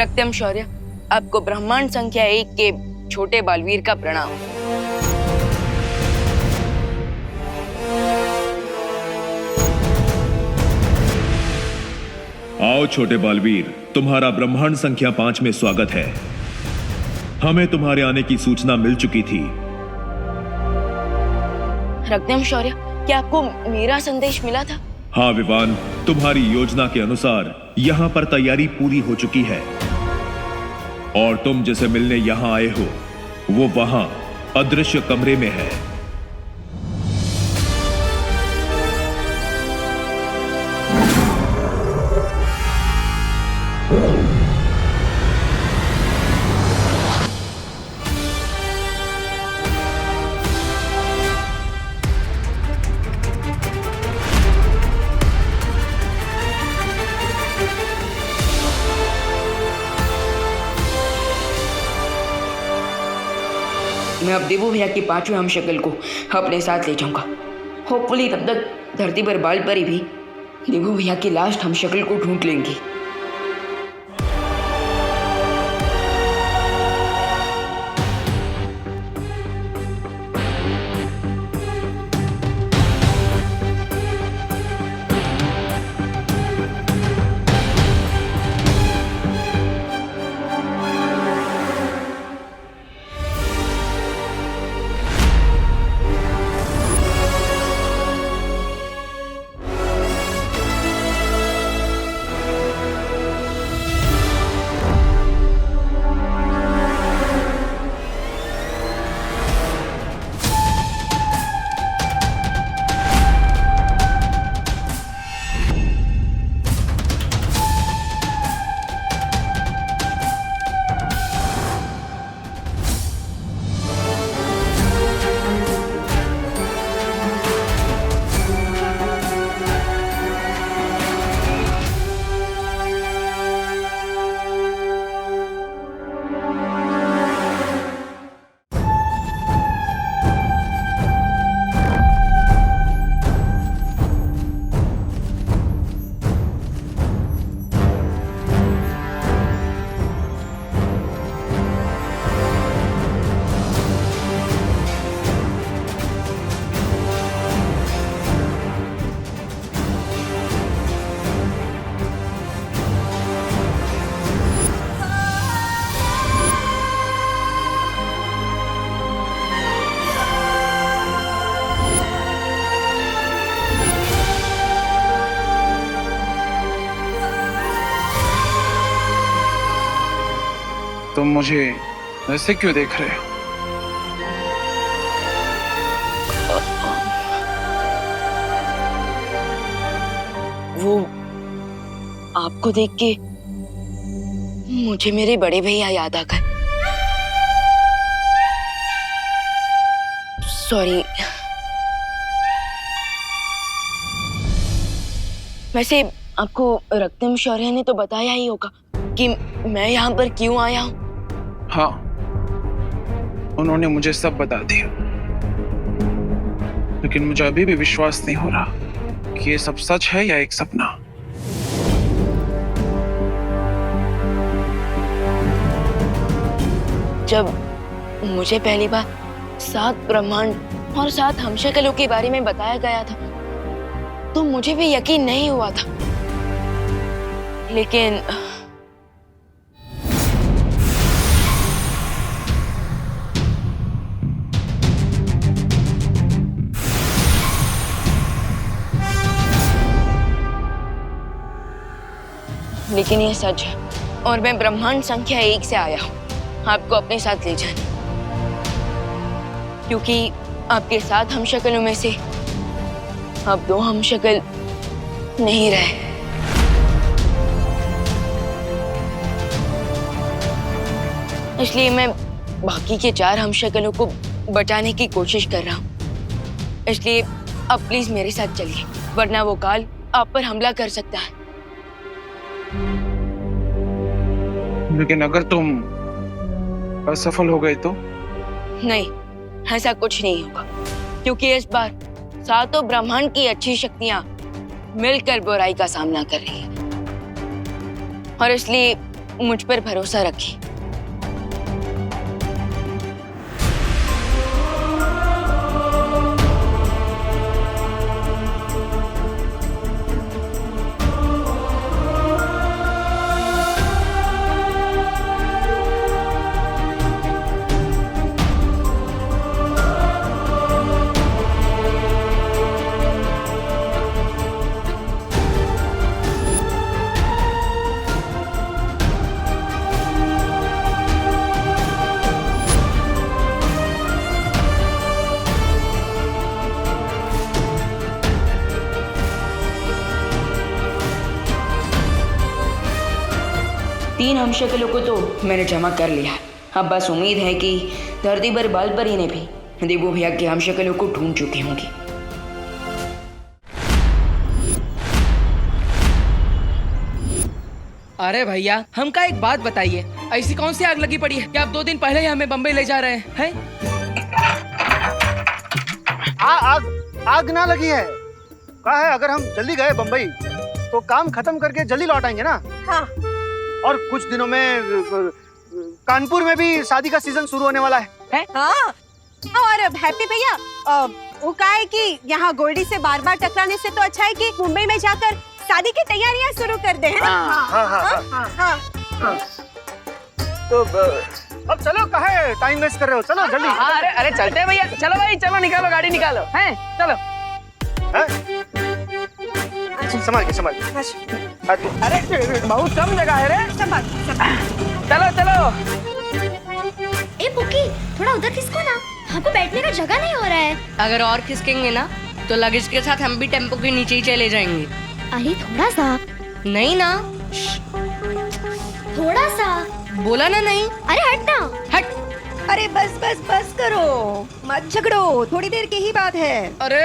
रक्तम शौर्य, आपको ब्रह्मांड संख्या 1 के छोटे बालवीर का प्रणाम। आओ छोटे बालवीर, तुम्हारा ब्रह्मांड संख्या 5 में स्वागत है। हमें तुम्हारे आने की सूचना मिल चुकी थी। रक्तम शौर्य, क्या आपको मेरा संदेश मिला था? हाँ विवान, तुम्हारी योजना के अनुसार यहाँ पर तैयारी पूरी हो चुकी है और तुम जिसे मिलने यहाँ आए हो वो वहां अदृश्य कमरे में है। मैं अब देवू भैया की 5वें हम शक्ल को अपने साथ ले जाऊंगा। होपफुली तब तक धरती पर बाल परी भी देवू भैया की लास्ट हम शक्ल को ढूंढ लेंगी। तुम मुझे ऐसे क्यों देख रहे हो? वो आपको देख के मुझे मेरे बड़े भैया याद आ गए। सॉरी। वैसे आपको रक्तम शौर्य ने तो बताया ही होगा कि मैं यहाँ पर क्यों आया हूँ। हाँ, उन्होंने मुझे सब बता दिया, लेकिन मुझे अभी भी विश्वास नहीं हो रहा कि ये सब सच है या एक सपना। जब मुझे पहली बार 7 ब्रह्मांड और 7 हमशक्लों के बारे में बताया गया था तो मुझे भी यकीन नहीं हुआ था, लेकिन ये सच है और मैं ब्रह्मांड संख्या 1 से आया हूँ आपको अपने साथ ले जाने, क्योंकि आपके 7 हमशक्लों में से अब 2 हमशक्ल नहीं रहे। इसलिए मैं बाकी के 4 हमशक्लों को बचाने की कोशिश कर रहा हूँ। इसलिए अब प्लीज मेरे साथ चलिए, वरना वो काल आप पर हमला कर सकता है। लेकिन अगर तुम असफल हो गए तो? नहीं, ऐसा कुछ नहीं होगा, क्योंकि इस बार 7 ब्रह्मांड की अच्छी शक्तियां मिलकर बुराई का सामना कर रही है और इसलिए मुझ पर भरोसा रखिए। तीन हमशक्लों को तो मैंने जमा कर लिया। अब बस उम्मीद है कि धरती पर बाल परी ने भी देवो भैया के हमशक्लों को ढूंढ चुकी होंगी। अरे भैया, हमका एक बात बताइए, ऐसी कौन सी आग लगी पड़ी है कि आप 2 दिन पहले ही हमें बम्बई ले जा रहे हैं? आग ना लगी है। कहा है अगर हम जल्दी गए बम्बई तो काम खत्म करके जल्दी लौट आएंगे ना। हाँ। और कुछ दिनों में कानपुर में भी शादी का सीजन शुरू होने वाला है। हाँ। और हैप्पी भैया, वो कहा है कि यहाँ गोल्डी से बार बार टकराने से तो अच्छा है कि मुंबई में जाकर शादी की तैयारियां शुरू कर दे, है ना? हाँ। तो अब चलो, कहे टाइम वेस्ट कर रहे हो, चलो जल्दी। अरे चलते हैं भैया, चलो भाई, चलो निकालो गाड़ी निकालो, हैं? चलो। संभाल के। अरे बहुत कम जगह है रे। चलो चलो। ए पुकी, थोड़ा उधर खिसको ना, हमको बैठने का जगह नहीं हो रहा है। अगर और खिसकेंगे ना तो लगेज के साथ हम भी टेम्पो के नीचे ही चले जाएंगे। अरे थोड़ा सा। नहीं ना, थोड़ा सा बोला ना नहीं। अरे हट ना। हट। अरे बस करो, मत झगड़ो, थोड़ी देर की ही बात है। अरे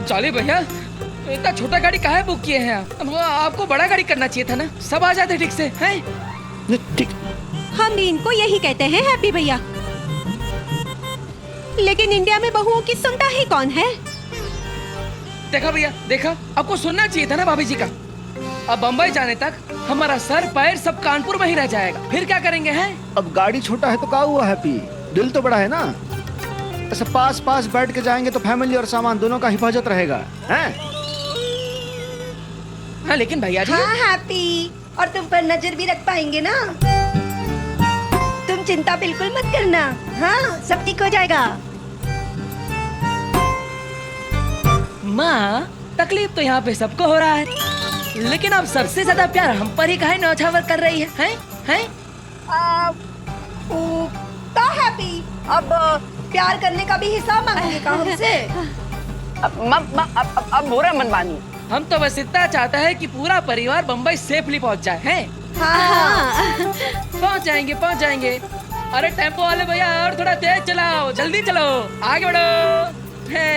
चलिए भैया, इतना छोटा गाड़ी काहे बुक किए हैं आप? आपको बड़ा गाड़ी करना चाहिए था ना, सब आ जाते ठीक से, हैं? ठीक। हम भी इनको यही कहते हैं हैप्पी भैया, लेकिन इंडिया में बहुओं की सुनता ही कौन है? देखा भैया, देखा, आपको सुनना चाहिए था ना भाभी जी का। अब बम्बई जाने तक हमारा सर पैर सब कानपुर में ही रह जाएगा, फिर क्या करेंगे, हैं? अब गाड़ी छोटा है तो क्या हुआ हैप्पी, दिल तो बड़ा है ना। ऐसे पास बैठ के जाएंगे तो फैमिली और सामान दोनों का हिफाजत रहेगा, हैं? हाँ लेकिन भैया जी। हाँ हैप्पी, और तुम पर नजर भी रख पाएंगे ना। तुम चिंता बिल्कुल मत करना, हाँ सब ठीक हो जाएगा। माँ, तकलीफ तो यहाँ पे सबको हो रहा है, लेकिन अब सबसे ज्यादा प्यार हम पर ही काहे न्यौछावर कर रही है, हैं? हैप्पी, अब प्यार करने का भी हिसाब मांगेंगे का हमसे? अब बुरा मन मानिए, हम तो बस इतना चाहते हैं कि पूरा परिवार बम्बई सेफली पहुंच जाए, हैं? हाँ। पहुंच जाएंगे। अरे टेम्पो वाले भैया, और थोड़ा तेज चलाओ, जल्दी चलो, आगे बढ़ो, हे।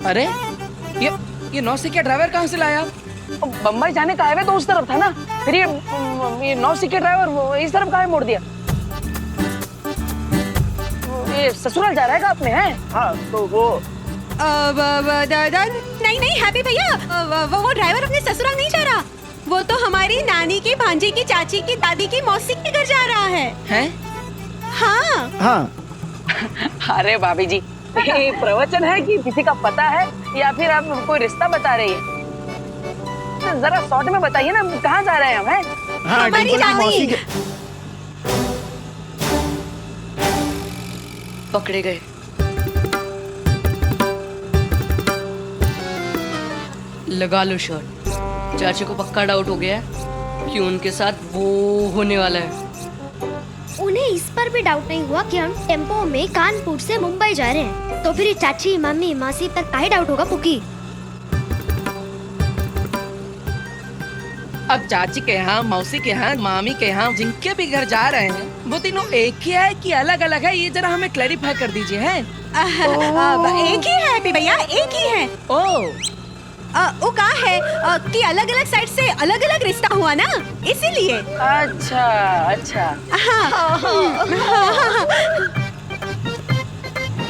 अरे ये नौसिखिया ड्राइवर कहाँ से लाया? बम्बई जाने का हाईवे तो उस तरफ था ना, फिर ये नौसिखिया ड्राइवर इस तरफ काहे मोड़ दिया? ये ससुराल जा रहेगा अपने, हैं? हाँ तो वो नहीं हैप्पी भैया, वो ड्राइवर अपने ससुराल नहीं जा रहा, वो तो हमारी नानी की, भांजी की, चाची की, दादी की, मौसी के घर जा रहा है। हैं? हाँ। अरे भाभी जी, ये प्रवचन है कि किसी का पता है या फिर आप कोई रिश्ता बता रही है? तो जरा शॉर्ट में बताइए ना, कहाँ जा रहे हैं हम, हैं? हाँ, हमारी मौसी के। पकड़े गए। लगा लो शर्ट, चाची को पक्का डाउट हो गया है कि उनके साथ वो होने वाला है। उन्हें इस पर भी डाउट नहीं हुआ कि हम टेम्पो में कानपुर से मुंबई जा रहे हैं। तो फिर ये चाची मम्मी मासी पर काहे डाउट होगा पुकी? अब चाची के यहाँ, मौसी के यहाँ, मामी के यहाँ, जिनके भी घर जा रहे हैं वो तीनों एक ही है कि अलग अलग है? ये जरा हमें क्लैरिफाई कर दीजिए। है एक ही है हैप्पी भैया, एक ही है। वो कहा है कि अलग अलग साइड से अलग अलग रिश्ता हुआ ना, इसीलिए। अच्छा अच्छा।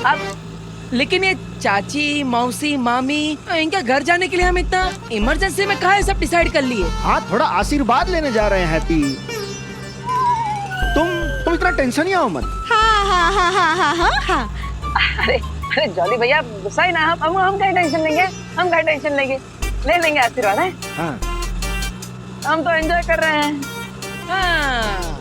अब लेकिन ये चाची, मौसी, मामी, इनके घर जाने के लिए हम इतना इमरजेंसी में कहा है सब डिसाइड कर लिए? हाँ, थोड़ा आशीर्वाद लेने जा रहे हैं हैप्पी। तुम इतना टेंशन ही आओ मत। हाँ। अरे अरे जॉली भैया गुस्सा ही ना, हम क्या टेंशन लेंगे? हम क्या टेंशन लेंगे? ले लेंगे आशीर्वाद है। हाँ। हम तो एंजॉय कर रहे हैं। हाँ।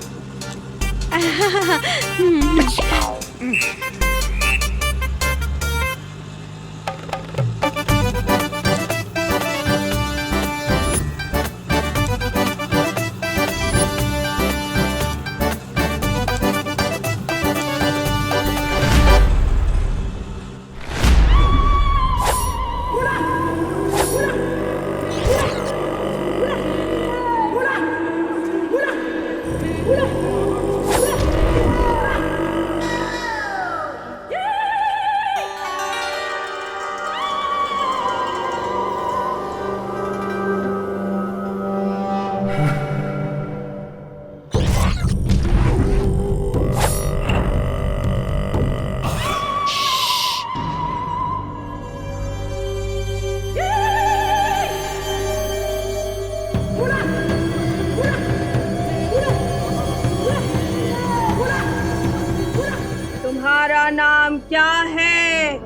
तुम्हारा नाम क्या है?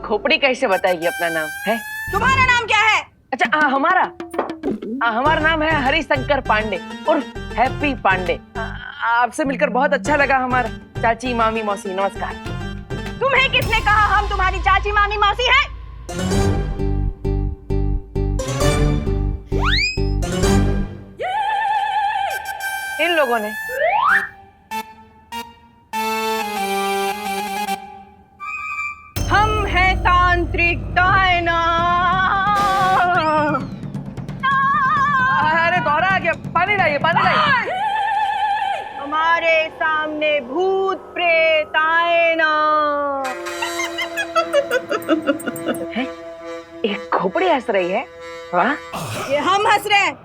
खोपड़ी कैसे बताएगी अपना नाम है? तुम्हारा नाम क्या है? अच्छा हमारा नाम है हरिशंकर पांडे और हैप्पी पांडे। आपसे मिलकर बहुत अच्छा लगा हमारा चाची, मामी, मौसी। नमस्कार। तुम्हें किसने कहा हम तुम्हारी चाची, मामी, मौसी हैं? इन लोगों ने। हम हैं तांत्रिक डायना। अरे दौरा आ गया, पानी लाइए, पानी लाइए। हमारे सामने भूत प्रेत आए ना। एक खोपड़ी हंस रही है। वाह। ये हम हंस रहे हैं।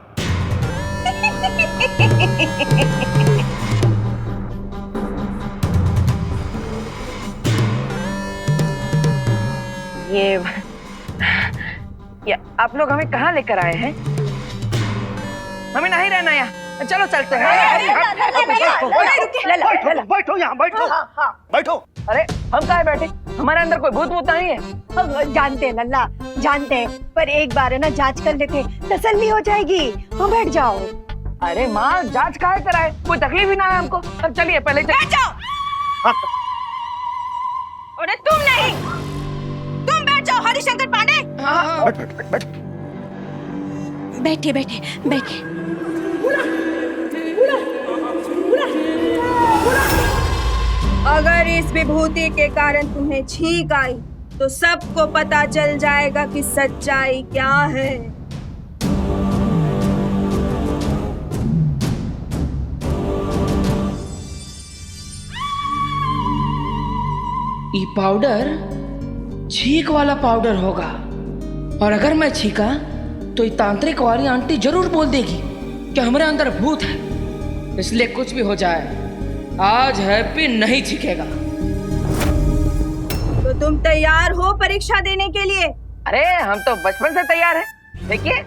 ये आप लोग हमें कहाँ लेकर आए हैं? हमें नहीं रहना यहाँ, चलो चलते हैं। बैठो यहाँ, बैठो। अरे हम कहाँ बैठे? हमारे अंदर कोई भूत वूत नहीं है। जानते हैं लल्ला, जानते हैं, पर एक बार है ना जांच कर लेते, तसल्ली हो जाएगी। हाँ बैठ जाओ। अरे माँ जांच काहे कराए? कोई तकलीफ ही ना है हमको। अब चलिए पहले बैठ जाओ। अरे तुम नहीं, तुम बैठ जाओ हरिशंकर पांडे। बैठ। बैठिए बैठिए बैठिए। अगर इस विभूति के कारण तुम्हें छींक आई तो सबको पता चल जाएगा कि सच्चाई क्या है। ये पाउडर छींक वाला पाउडर होगा, और अगर मैं छींका तो ये तांत्रिक वाली आंटी जरूर बोल देगी कि हमारे अंदर भूत है। इसलिए कुछ भी हो जाए आज हैप्पी नहीं छींकेगा। तो तुम तैयार हो परीक्षा देने के लिए? अरे हम तो बचपन से तैयार हैं। देखिए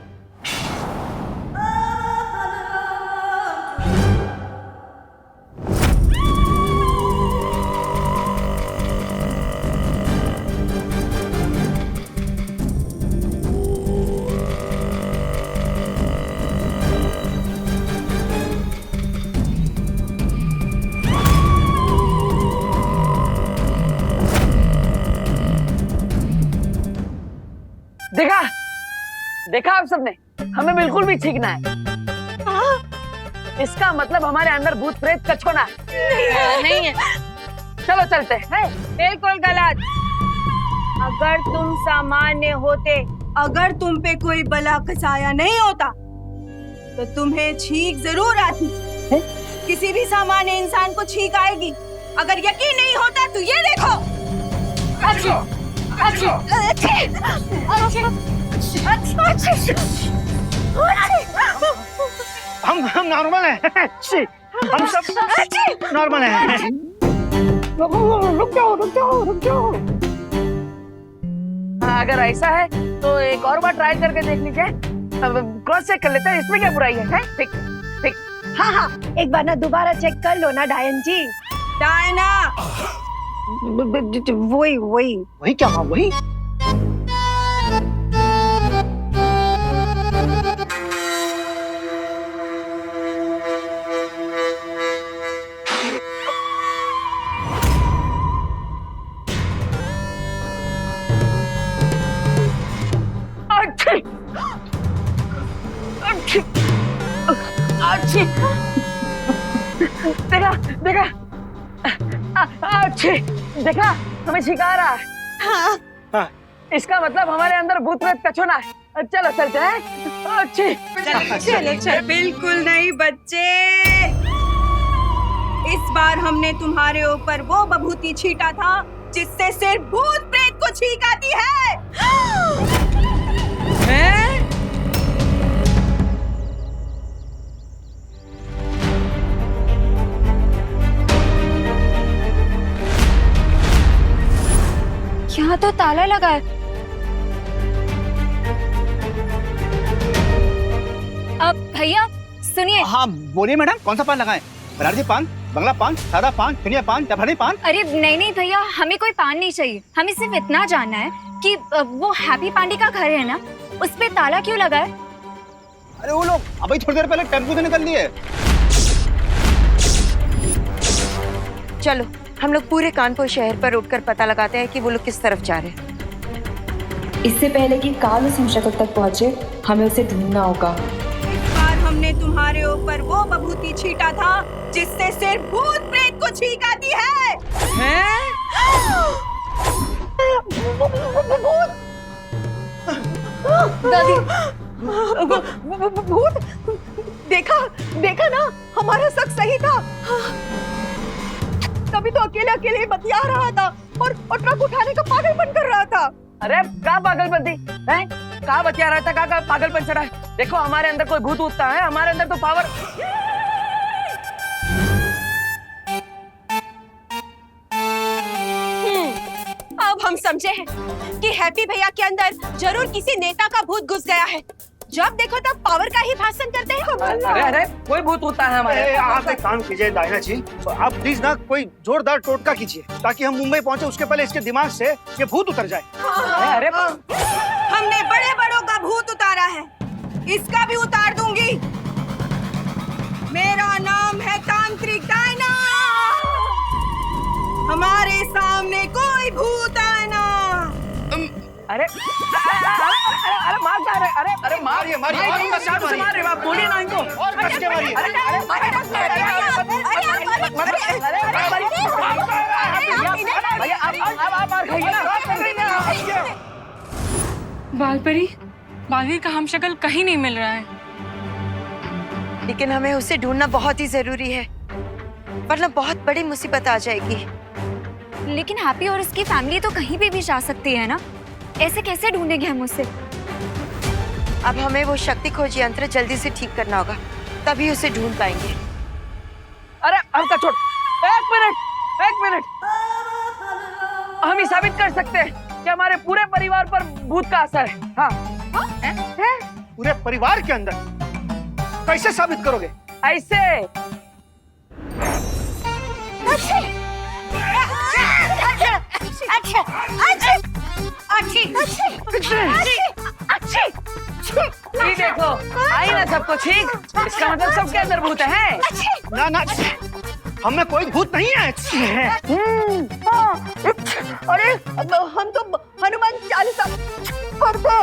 देखा आप सबने, हमें बिल्कुल भी छींकना है। इसका मतलब हमारे अंदर भूत प्रेत कछोना नहीं है। चलो चलते हैं। बिल्कुल गलत। अगर तुम सामान्य होते, अगर तुम पे कोई बला कसाया नहीं होता तो तुम्हें छींक जरूर आती। किसी भी सामान्य इंसान को छींक आएगी। अगर यकीन नहीं होता तो ये देखो। हम नॉर्मल हैं। हम सब नॉर्मल हैं। रुक जाओ। अगर ऐसा है तो एक और बार ट्राई करके देख लीजिए। क्रॉस चेक कर लेते हैं, इसमें क्या बुराई है? ठीक। हाँ, एक बार ना दोबारा चेक कर लो ना डायन जी। डायना, वही क्या माँ? वही देखा हमें छिका रहा है। हाँ। इसका मतलब हमारे अंदर भूत प्रेत कछुना है। चलो चलते हैं। चलो। बिल्कुल नहीं बच्चे, इस बार हमने तुम्हारे ऊपर वो बभूति छीटा था जिससे सिर्फ भूत प्रेत को छींक आती है। यहाँ तो ताला लगा है। अब भैया सुनिए। हाँ बोलिए मैडम, कौन सा पान लगाएं? बनारसी पान, बंगला पान, सादा पान, धनिया पान, जाफरानी पान? अरे नहीं भैया, हमें कोई पान नहीं चाहिए। हमें सिर्फ इतना जानना है कि वो हैप्पी पांडे का घर है ना, उस पे ताला क्यों लगा है? अरे वो लोग अभी थोड़ी देर पहले टेम्पो से निकल दिए। चलो हम लोग पूरे कानपुर शहर पर रुककर पता लगाते हैं कि वो लोग किस तरफ जा रहे हैं। इससे पहले कि काल उस हमशक्ल तक पहुंचे, हमें उसे ढूंढना होगा। इस बार हमने तुम्हारे ऊपर वो बभूति छीटा था जिससे सिर्फ भूत प्रेत को छींक आती है। भूत? देखा ना, हमारा शक सही था। तभी तो अकेले ही बतिया रहा था और ट्रक उठाने का पागलपन कर रहा था। अरे क्या पागलपन थी? कहाँ बतिया रहा था? कहाँ पागलपन चढ़ा है? देखो हमारे अंदर कोई भूत उठता है, हमारे अंदर तो पावर। अब हम समझे हैं कि हैप्पी भैया के अंदर जरूर किसी नेता का भूत घुस गया है। जब देखो तब पावर का ही भाषण करते हैं। अरे कोई भूत होता है हमारे। आप एक काम कीजिए डायना जी, आप प्लीज ना कोई जोरदार टोटका कीजिए ताकि हम मुंबई पहुंचे उसके पहले इसके दिमाग से ये भूत उतर जाए। अरे हमने बड़े बड़ों का भूत उतारा है, इसका भी उतार दूंगी। मेरा नाम है तांत्रिक डायना। हमारे सामने कोई भूत आए ना। अरे मार जा रहे। अरे मारिए मार रहे। आप बोलिए ना इनको। और कस के मारिए। भैया आप मार खाइए ना। बालपरी का हमशक्ल कहीं नहीं मिल रहा है। लेकिन हमें उसे ढूंढना बहुत ही जरूरी है, वरना बहुत बड़ी मुसीबत आ जाएगी। लेकिन हैप्पी और उसकी फैमिली तो कहीं भी जा सकती है ना, ऐसे कैसे ढूंढेंगे हम उसे? अब हमें वो शक्ति खोज यंत्र जल्दी से ठीक करना होगा, तभी उसे ढूंढ पाएंगे। अरे हमका छोड़, एक मिनट। हम ही साबित कर सकते हैं कि हमारे पूरे परिवार पर भूत का असर है। हाँ। पूरे परिवार के अंदर? कैसे साबित करोगे? ऐसे। ये देखो, आई ना सबको छींक। इसका मतलब सबके अंदर भूत है। ना हमें कोई भूत नहीं है। अरे हम तो हनुमान चालीसा पढ़ते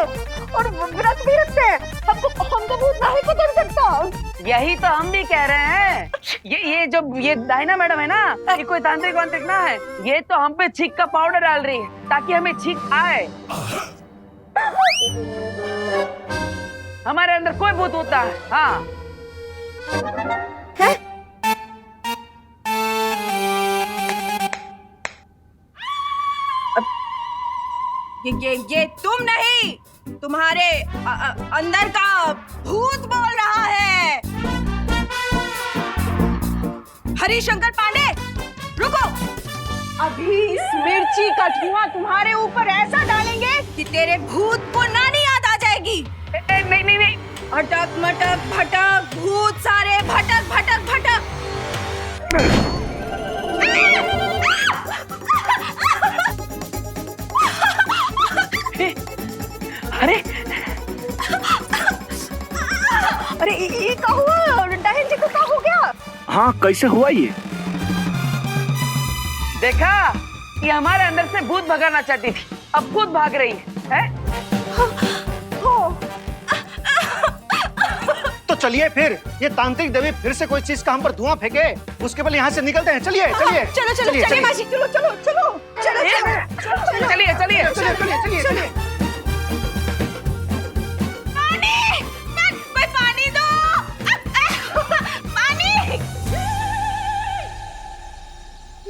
और व्रत भी रखते हैं। हमको भूत नहीं पकड़ सकता। यही तो हम भी कह रहे हैं। ये डायना मैडम है ना, ये कोई तांत्रिक वांत्रिक ना है, ये तो हम पे छींक का पाउडर डाल रही है ताकि हमें छींक आए। हमारे अंदर कोई भूत होता है। हाँ ये तुम नहीं, तुम्हारे अंदर का भूत बोल रहा है। हरिशंकर पांडे, रुको। अभी इस मिर्ची का धुआं तुम्हारे ऊपर ऐसा डालेंगे कि तेरे भूत को नानी याद आ जाएगी। नहीं। अटक मटक भटक भूत सारे भटक भटक भटक। अरे ये क्या हुआ? डायन जी को क्या हो गया? हाँ, कैसे हुआ ये? देखा, ये हमारे अंदर से भूत भगाना चाहती थी, अब खुद भाग रही है? तो चलिए फिर, ये तांत्रिक देवी फिर से कोई चीज का हम पर धुआं फेंके, उसके बाद यहाँ से निकलते हैं। चलिए चलिए चलो मासी, चलिए। पानी दो, पानी।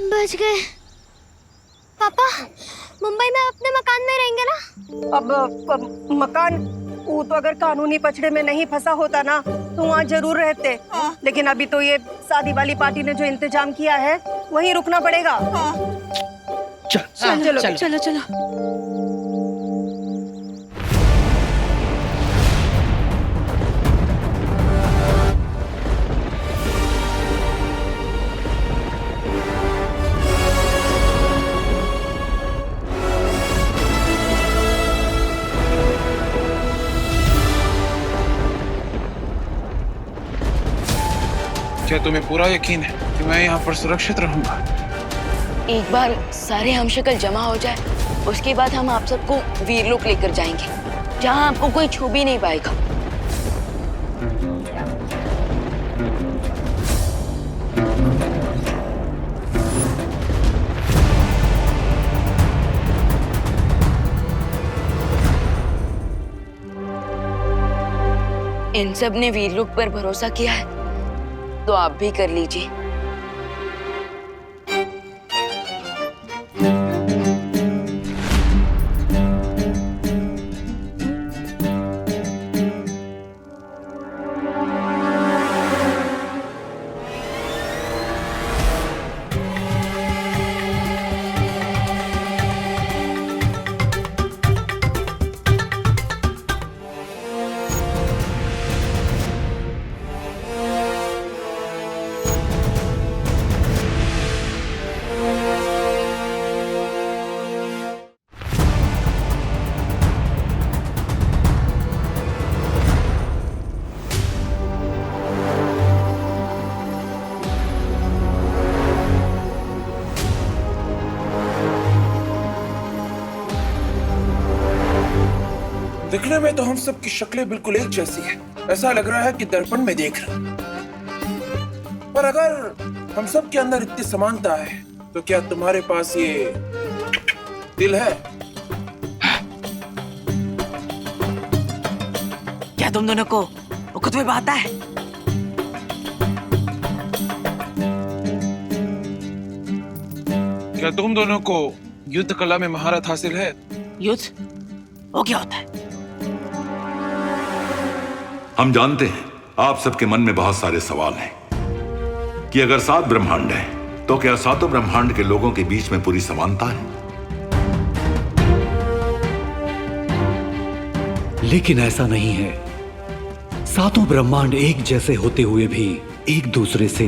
बच गए। पापा, मुंबई में अपने मकान में रहेंगे ना? अब मकान, वो तो अगर कानूनी पछड़े में नहीं फंसा होता ना तो वहाँ जरूर रहते। लेकिन अभी तो ये शादी वाली पार्टी ने जो इंतजाम किया है वहीं रुकना पड़ेगा। चलो। क्या तुम्हें पूरा यकीन है कि मैं यहाँ पर सुरक्षित रहूंगा? एक बार सारे हमशक्ल जमा हो जाए, उसके बाद हम आप सबको वीरलोक लेकर जाएंगे, जहाँ आपको कोई छू भी नहीं पाएगा। इन सब ने वीरलोक पर भरोसा किया है, तो आप भी कर लीजिए। दिखने में तो हम सब की शक्लें बिल्कुल एक जैसी है, ऐसा लग रहा है कि दर्पण में देख रहे हैं। पर अगर हम सब के अंदर इतनी समानता है तो क्या तुम्हारे पास ये दिल है? क्या तुम दोनों को वो खुद में आता है? क्या तुम दोनों को युद्ध कला में महारत हासिल है? युद्ध? वो क्या होता है? हम जानते हैं आप सबके मन में बहुत सारे सवाल हैं कि अगर 7 ब्रह्मांड हैं, तो क्या 7 ब्रह्मांड के लोगों के बीच में पूरी समानता है? लेकिन ऐसा नहीं है। 7 ब्रह्मांड एक जैसे होते हुए भी एक दूसरे से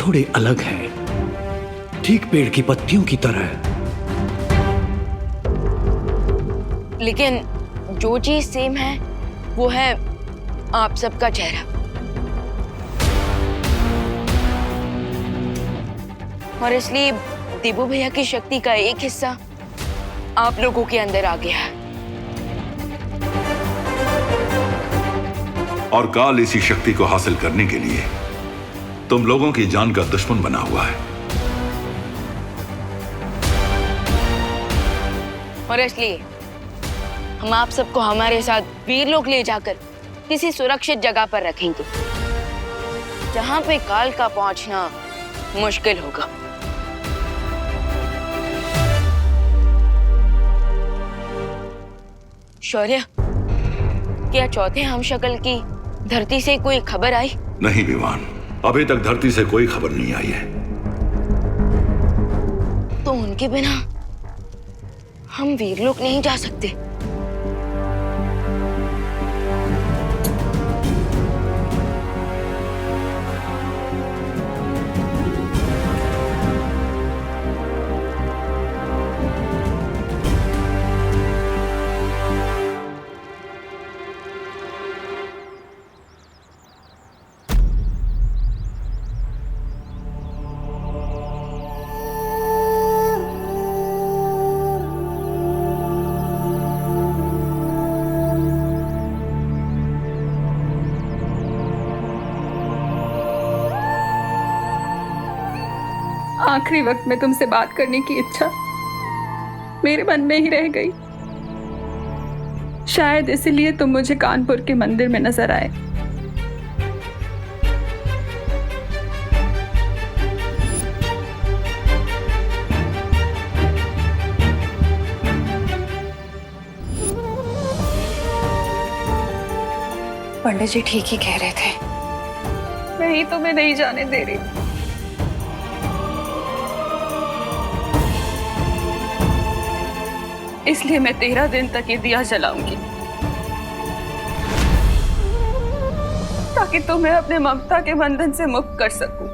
थोड़े अलग हैं, ठीक पेड़ की पत्तियों की तरह। लेकिन जो चीज सेम है वो है आप सबका चेहरा। और इसलिए दिबू भैया की शक्ति का एक हिस्सा आप लोगों के अंदर आ गया है। और काल इसी शक्ति को हासिल करने के लिए तुम लोगों की जान का दुश्मन बना हुआ है। और इसलिए हम आप सबको हमारे साथ वीरलोक ले जाकर किसी सुरक्षित जगह पर रखेंगे, जहां पे काल का पहुंचना मुश्किल होगा। शौर्य, क्या चौथे हमशक्ल की धरती से कोई खबर आई? नहीं विवान, अभी तक धरती से कोई खबर नहीं आई है। तो उनके बिना हम वीरलोक नहीं जा सकते। आखिरी वक्त में तुमसे बात करने की इच्छा मेरे मन में ही रह गई। शायद इसलिए तुम मुझे कानपुर के मंदिर में नजर आए। पंडित जी ठीक ही कह रहे थे। मैं ही तुम्हें नहीं जाने दे रही। इसलिए मैं 13 दिन तक ये दिया जलाऊंगी, ताकि तुम्हें अपने ममता के बंधन से मुक्त कर सकूं।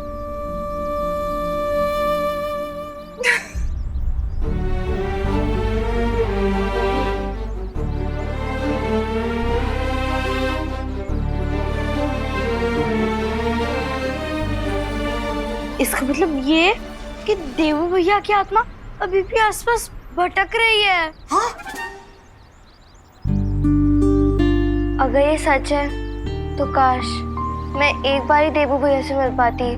इसका मतलब ये कि देवू भैया की आत्मा अभी भी आसपास भटक रही है। हाँ? अगर ये सच है तो काश मैं एक बार ही देवू भैया से मिल पाती।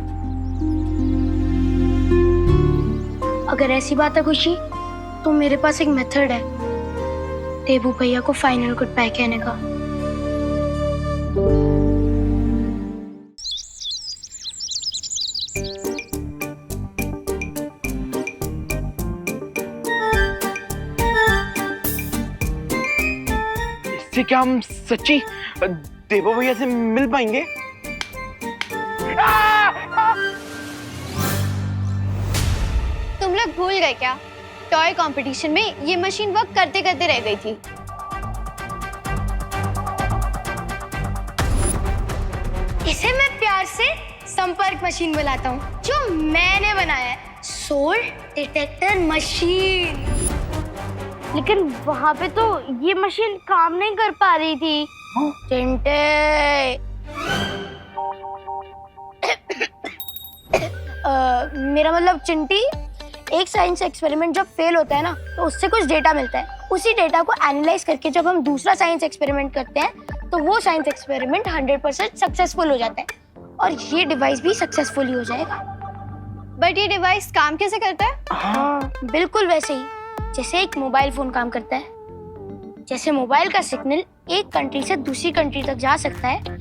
अगर ऐसी बात है खुशी, तो मेरे पास एक मेथड है देवू भैया को फाइनल गुड बाय कहने का। क्या हम सच्ची देवो भैया से मिल पाएंगे? तुम लोग भूल गए क्या? टॉय कंपटीशन में ये मशीन वर्क करते करते रह गई थी। इसे मैं प्यार से संपर्क मशीन बुलाता हूँ, जो मैंने बनाया है, सोल डिटेक्टर मशीन। लेकिन वहां पे तो ये मशीन काम नहीं कर पा रही थी। चिंटे मेरा मतलब चिंटी, एक साइंस एक्सपेरिमेंट जब फेल होता है ना, तो उससे कुछ डेटा मिलता है। उसी डेटा को एनालाइज करके जब हम दूसरा साइंस एक्सपेरिमेंट करते हैं, तो वो साइंस एक्सपेरिमेंट 100% सक्सेसफुल हो जाता है और ये डिवाइस भी सक्सेसफुल हो जाएगा। बट ये डिवाइस काम कैसे करता है? हाँ, बिल्कुल वैसे ही जैसे एक मोबाइल फोन काम करता है। जैसे मोबाइल का सिग्नल एक कंट्री से दूसरी कंट्री तक जा सकता है,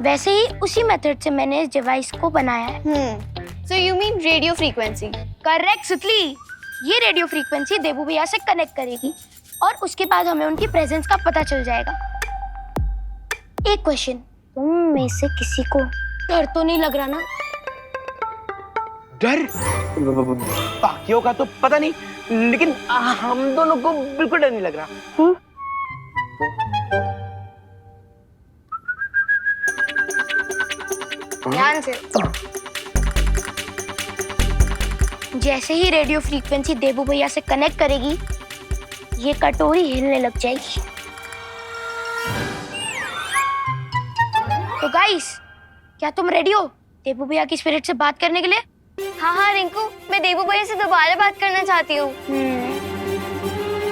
वैसे ही उसी मेथड से मैंने इस डिवाइस को बनाया है। So you mean radio frequency? Correct सुतली। ये रेडियो फ्रीक्वेंसी देवू भैया से कनेक्ट करेगी और उसके बाद हमें उनकी प्रेजेंस का पता चल जाएगा। एक क्वेश्चन, तुम में से किसी को डर तो नहीं लग रहा ना? डर? बाकियों का तो पता नहीं, लेकिन हम दोनों को बिल्कुल डर नहीं लग रहा। ध्यान से। जैसे ही रेडियो फ्रीक्वेंसी देवू भैया से कनेक्ट करेगी, ये कटोरी हिलने लग जाएगी। तो गाइस, क्या तुम रेडी हो देवू भैया की स्पिरिट से बात करने के लिए? हाँ हाँ रिंकू, मैं देवू भैया से दोबारा बात करना चाहती हूँ।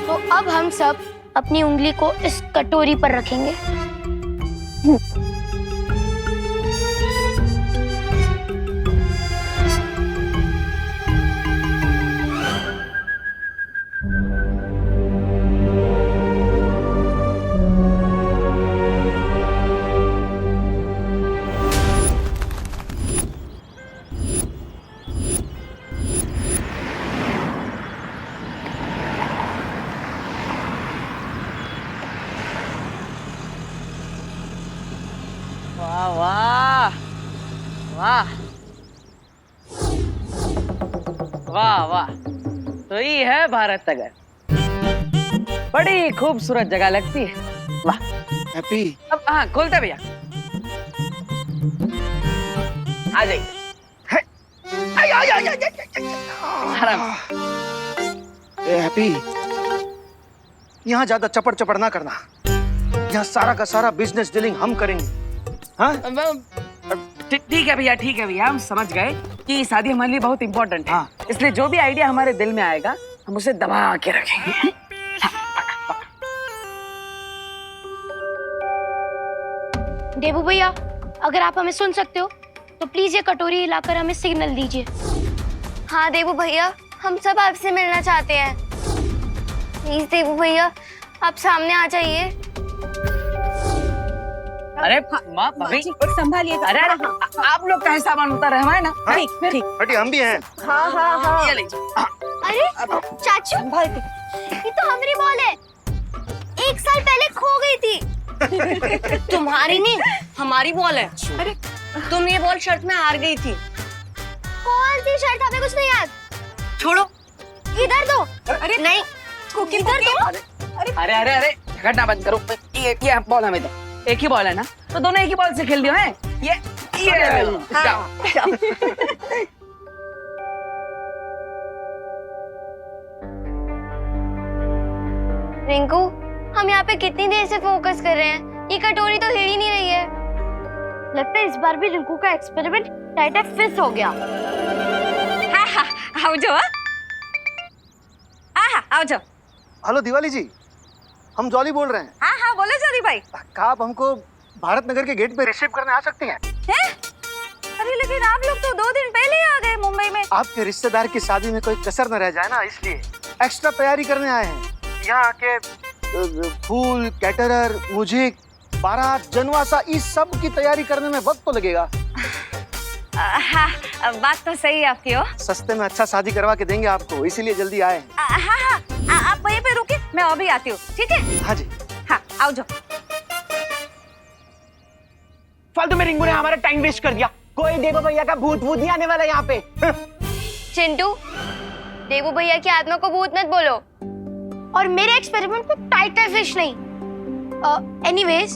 तो अब हम सब अपनी उंगली को इस कटोरी पर रखेंगे। वाह वाह वाह, तो ये है भारत नगर। बड़ी खूबसूरत जगह लगती है। वाह हैप्पी। अब हाँ खोलते भैया, आ जाइए। आराम। ए हैप्पी, यहाँ ज्यादा चपड़ चपड़ ना करना। यहाँ सारा का सारा बिजनेस डीलिंग हम करेंगे। हाँ? ठीक है भैया, ठीक है भैया, हम समझ गए कि शादी हमारे लिए बहुत इंपॉर्टेंट है। इसलिए जो भी आइडिया हमारे दिल में आएगा हम उसे दबा के रखेंगे। देबू भैया, अगर आप हमें सुन सकते हो तो प्लीज ये कटोरी हिलाकर हमें सिग्नल दीजिए। हाँ देबू भैया, हम सब आपसे मिलना चाहते हैं। प्लीज देबू भैया, आप सामने आ जाइए। अरे माँ भाभी संभालिए। अरे आप लोग का सामान उतार है ना? ठीक ठीक। बेटी हम भी हैं। हाँ हाँ हाँ। ये लीजिए। अरे चाचू, ये तो हमारी बॉल है, 1 साल पहले खो गई थी। तुम्हारी नहीं, हमारी बॉल है। अरे तुम ये बॉल शर्त में हार गई थी। कौन सी शर्त? हमें कुछ नहीं याद। छोड़ो, इधर दो। अरे नहीं, इधर दो। अरे अरे अरे झगड़ना बंद करो। ये बॉल हमें दो। एक ही बॉल है ना, तो दोनों एक ही बॉल से खेल दियो हैं। ये जाओ। रिंकू, हम यहाँ पे कितनी देर से फोकस कर रहे हैं, ये कटोरी तो हिल ही नहीं रही है। लगता है इस बार भी रिंकू का एक्सपेरिमेंट टाइटा फिस हो गया। हाँ हाँ, आओ जाओ। हाँ आओ जाओ। हेलो दिवाली जी, हम जॉली बोल रहे हैं। हाँ हाँ बोलो जॉली भाई। क्या आप हमको भारत नगर के गेट पे रिसीव करने आ सकती हैं? अरे लेकिन आप लोग तो 2 दिन पहले ही आ गए मुंबई में। आपके रिश्तेदार की शादी में कोई कसर न रह जाए ना, इसलिए एक्स्ट्रा तैयारी करने आए हैं। यहाँ आके फूल, कैटरर, म्यूजिक, बारात, जनवासा, इस सब की तैयारी करने में वक्त तो लगेगा। हाँ बात तो सही है आपकी। हो सस्ते में अच्छा शादी करवा के देंगे आपको, इसीलिए जल्दी आए हैं। हाँ हाँ, आप वहीं पे रुके, मैं अभी आती हूँ। ठीक है? हाँ जी। हाँ आओ जाओ। फालतू में रिंकू ने हमारा टाइम वेस्ट कर दिया। कोई देवो भैया का भूत नहीं आने वाला यहाँ पे। चिंटू, देबू भैया की आत्मा को भूत मत बोलो। और मेरे एक्सपेरिमेंट को टाइटा फिश नहीं। एनीवेज,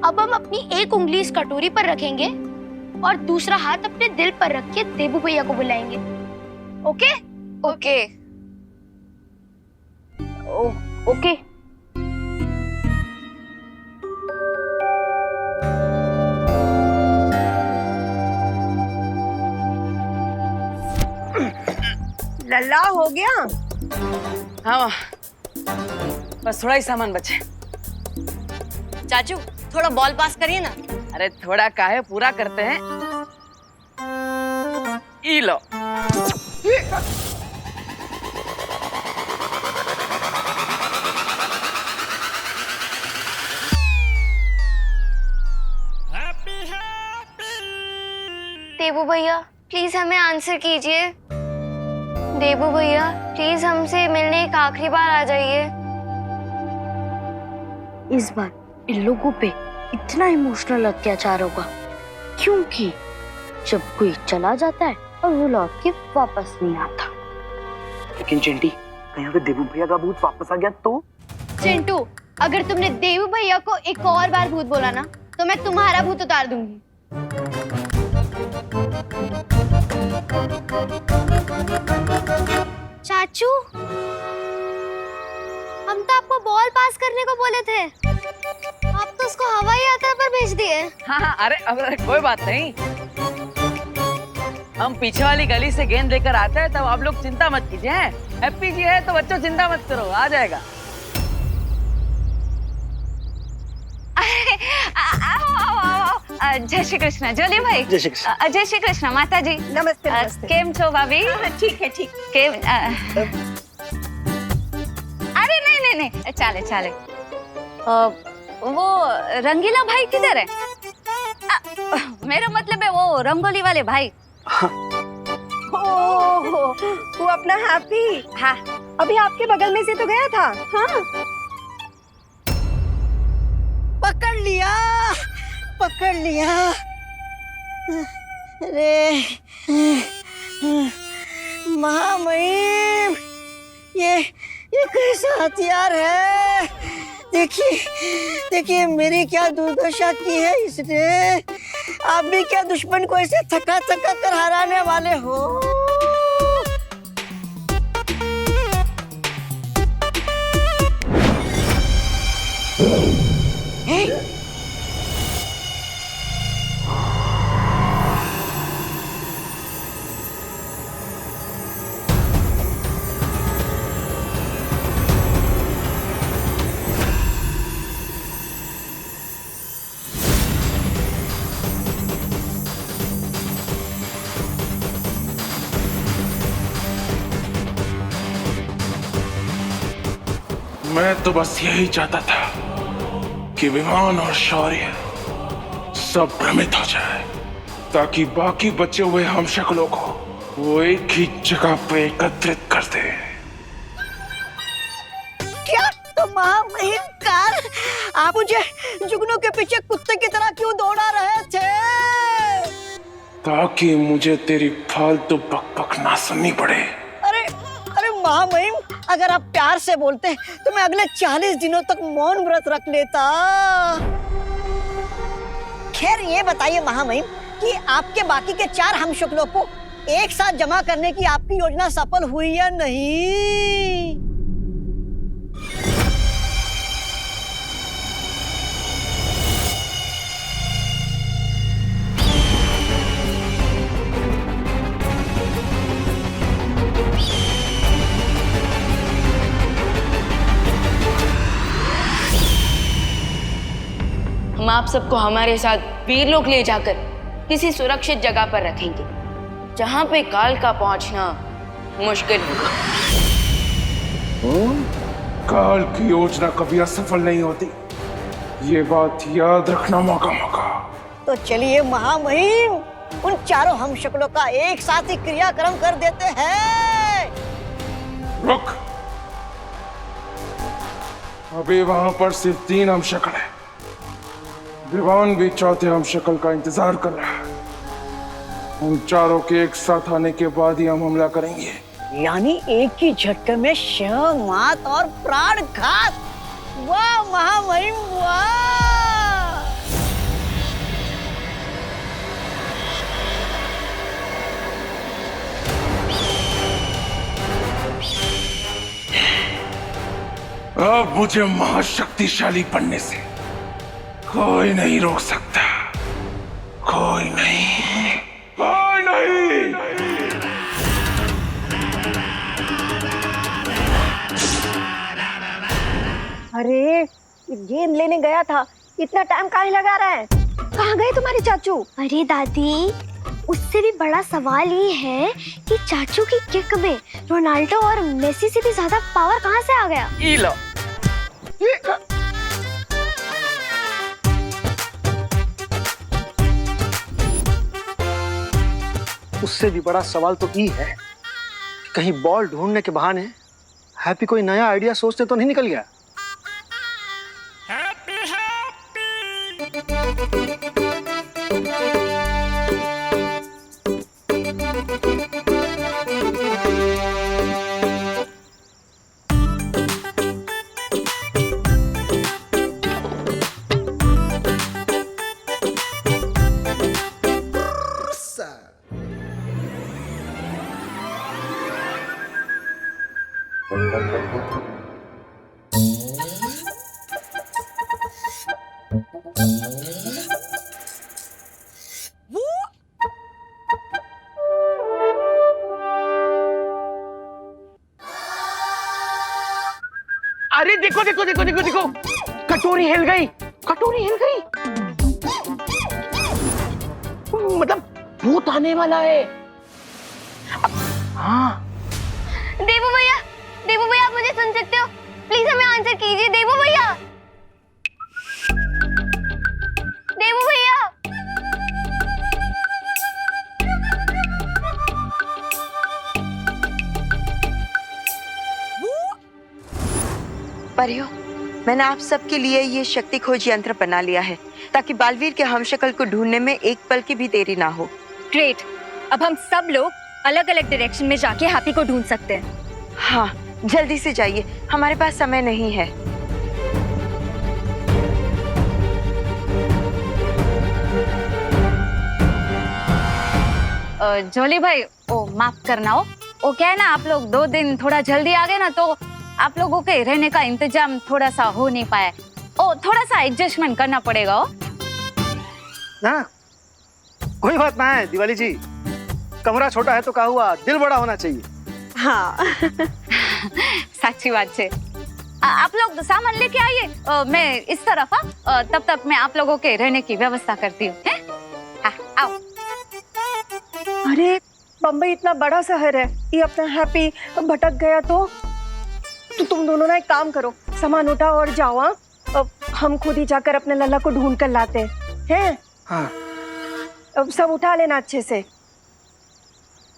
अब हम अपनी एक उंगली इस कटोरी पर रखेंगे और दूसरा हाथ अपने दिल पर रख के देबू भैया को बुलाएंगे। ओके? ओके। ओके। लल्ला हो गया? हाँ बस थोड़ा ही सामान बचे। चाचू थोड़ा बॉल पास करिए ना। अरे थोड़ा काहे, पूरा करते हैं। ई लो। देबू भैया प्लीज हमें आंसर कीजिए। देबू भैया प्लीज हमसे मिलने एक आखिरी बार आ जाइए। इस बार इन लोगों पे इतना इमोशनल अत्याचार होगा क्योंकि जब कोई चला जाता है और वो लौट के वापस नहीं आता। लेकिन चिंटी, कहीं अगर देवू भैया का भूत वापस आ गया तो? चिंटू, अगर तुमने देवू भैया को एक और बार भूत बोला ना तो मैं तुम्हारा भूत उतार दूंगी। चाचू, हम तो आपको बॉल पास करने को बोले थे, आप तो उसको हवाई यात्रा पर भेज दिए। हाँ हाँ, अरे कोई बात नहीं, हम पीछे वाली गली से गेंद लेकर आते हैं, तब आप लोग चिंता मत कीजिए। हैप्पी जी है तो बच्चों चिंता मत करो, आ जाएगा। जय श्री कृष्ण जोली भाई। जय श्री कृष्ण। जय श्री कृष्ण माता जी। नमस्ते नमस्ते। केम छो भाभी? ठीक है ठीक। केम अरे नहीं नहीं नहीं, चाले चाले। वो रंगीला भाई किधर है? मेरा मतलब है वो रंगोली वाले भाई। ओह, वो अपना हैप्पी। हाँ अभी आपके बगल में से तो गया था। हाँ पकड़ लिया, पकड़ लिया। अरे महामहिम, ये कैसा हथियार है? देखिए मेरी क्या दुर्दशा की है इसने। आप भी क्या दुश्मन को ऐसे थका थका कर हराने वाले हो? मैं तो बस यही चाहता था कि विमान और शौर्य सब भ्रमित हो जाए, ताकि बाकी बचे हुए हमशक्लों को वो एक ही जगह पे एकत्रित कर दे। क्या तो महामहिम कार, आप मुझे जुगनू के पीछे कुत्ते की तरह क्यों दौड़ा रहे थे? ताकि मुझे तेरी फालतू बकबक ना सुननी पड़े। अरे महामहिम, अगर आप प्यार से बोलते तो मैं अगले 40 दिनों तक मौन व्रत रख लेता। खैर ये बताइए महामहिम कि आपके बाकी के 4 हमशक्लों को एक साथ जमा करने की आपकी योजना सफल हुई या नहीं? हम आप सबको हमारे साथ वीरलोक ले जाकर किसी सुरक्षित जगह पर रखेंगे, जहां पे काल का पहुंचना मुश्किल होगा। काल की योजना कभी असफल नहीं होती, ये बात याद रखना। मौका तो चलिए महामहिम, उन 4 हमशक्लों का एक साथ ही क्रियाक्रम कर देते हैं। रुक, अभी वहां पर सिर्फ 3 हमशक्ल है। विमान भी 4थे हमशक्ल का इंतजार कर रहा है। उन 4 के एक साथ आने के बाद ही हम हमला करेंगे। यानी एक ही झटके में शव, मात और प्राण घात। वाह महामहिम वाह! अब मुझे महाशक्तिशाली बनने से कोई नहीं रोक सकता। कोई नहीं। अरे गेंद लेने गया था, इतना टाइम काहे लगा रहा है? कहाँ गए तुम्हारे चाचू? अरे दादी, उससे भी बड़ा सवाल ये है कि चाचू की किक में रोनाल्डो और मेसी से भी ज्यादा पावर कहाँ से आ गया? ई लो। उससे भी बड़ा सवाल तो ये है कि कहीं बॉल ढूंढने के बहाने हैप्पी कोई नया आइडिया सोचते तो नहीं निकल गया। अरे देखो देखो देखो देखो देखो, कटोरी हिल गई, कटोरी हिल गई। मतलब भूत आने वाला है। हाँ देवू भैया, देवू भैया, आप मुझे सुन सकते हो? प्लीज हमें आंसर कीजिए देवू भैया। देवू भैया, परियो, मैंने आप सबके लिए ये शक्ति खोज यंत्र बना लिया है ताकि बालवीर के हमशक्ल को ढूंढने में एक पल की भी देरी ना हो। ग्रेट, अब हम सब लोग अलग अलग डायरेक्शन में जाके हैप्पी को ढूंढ सकते हैं। हाँ, जल्दी से जाइए, हमारे पास समय नहीं है। जोली भाई, ओ माफ करना हो, वो क्या है ना, आप लोग 2 दिन थोड़ा जल्दी आ गए ना, तो आप लोगों के रहने का इंतजाम थोड़ा सा हो नहीं पाया। ओ थोड़ा सा एडजस्टमेंट करना पड़ेगा। ओ ना, कोई बात ना है दिवाली जी, कमरा छोटा है तो क्या हुआ, दिल बड़ा होना चाहिए। हाँ साची बात है। आप लोग सामान लेके आइए, मैं इस तरफ तब तक मैं आप लोगों के रहने की व्यवस्था करती हूँ। आओ। अरे बम्बई इतना बड़ा शहर है, ये अपना हैप्पी भटक गया तो तुम दोनों ना एक काम करो, सामान उठाओ और जाओ। हाँ, अब हम खुद ही जाकर अपने लल्ला को ढूंढ कर लाते हैं। हाँ। अब सब उठा लेना अच्छे से।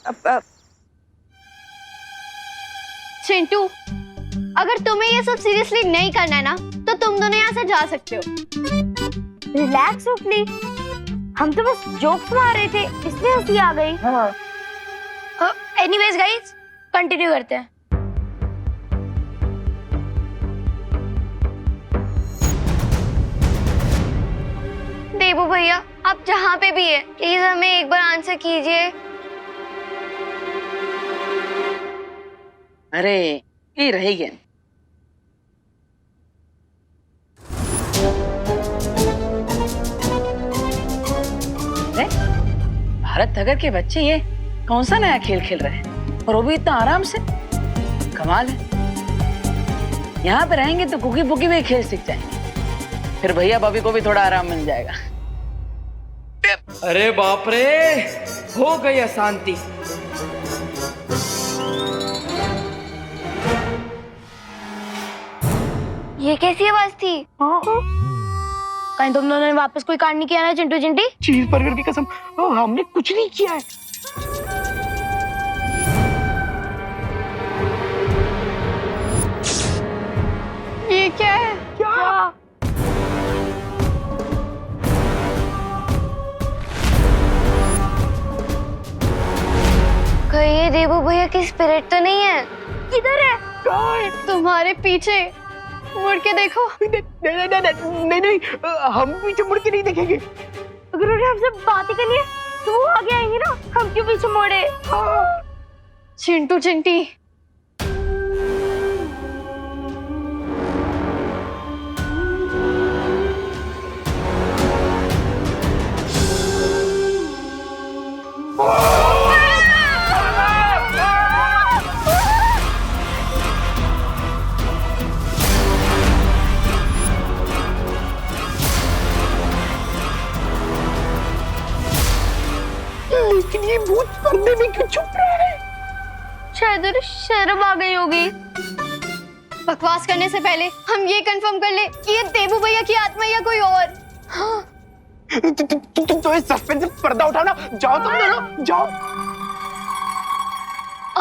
अब चिंटू, अगर तुम्हें ये सब सीरियसली नहीं करना है ना, तो तुम दोनों यहाँ से जा सकते हो। रिलैक्स हो प्लीज, हम तो बस जोक्स मार रहे थे, इसलिए हंसी आ गई। हाँ। एनीवेज गाइस, कंटिन्यू करते हैं। देबू भैया, आप जहाँ पे भी है, प्लीज हमें एक बार आंसर कीजिए। अरे ये रहेगी। भारत नगर के बच्चे ये कौन सा नया खेल खेल रहे हैं, और वो भी इतना आराम से, कमाल है। यहाँ पे रहेंगे तो कुकी पुकी भी खेल सीख जाएंगे, फिर भैया भाभी को भी थोड़ा आराम मिल जाएगा। अरे बाप रे, हो गई अशांति। ये कैसी आवाज थी? कहीं तुम दोनों ने वापस कोई कांड नहीं किया ना चिंटू चिंटी? चीज बर्गर की कसम, हमने कुछ नहीं किया है। ये क्या है? क्या? कहीं ये देबू भैया की स्पिरिट तो नहीं है? किधर है? कहाँ है? तुम्हारे पीछे, मुड़ के देखो। नहीं, हम पीछे मुड़ के नहीं देखेंगे। अगर उन्होंने हमसे बात ही कर ली तो वो आगे आएंगे ना, हम क्यों पीछे मुड़े? चिंटू चिंटी, लेकिन ये भूत पर्दे में क्यों छुप रहा है? शायद उन्हें शर्म आ गई होगी। बकवास करने से पहले हम ये कंफर्म कर ले कि ये देबू भैया की आत्मा या कोई और। हाँ। तो इस सस्पेंस से पर्दा उठाओ ना, जाओ तुम दोनों, जाओ।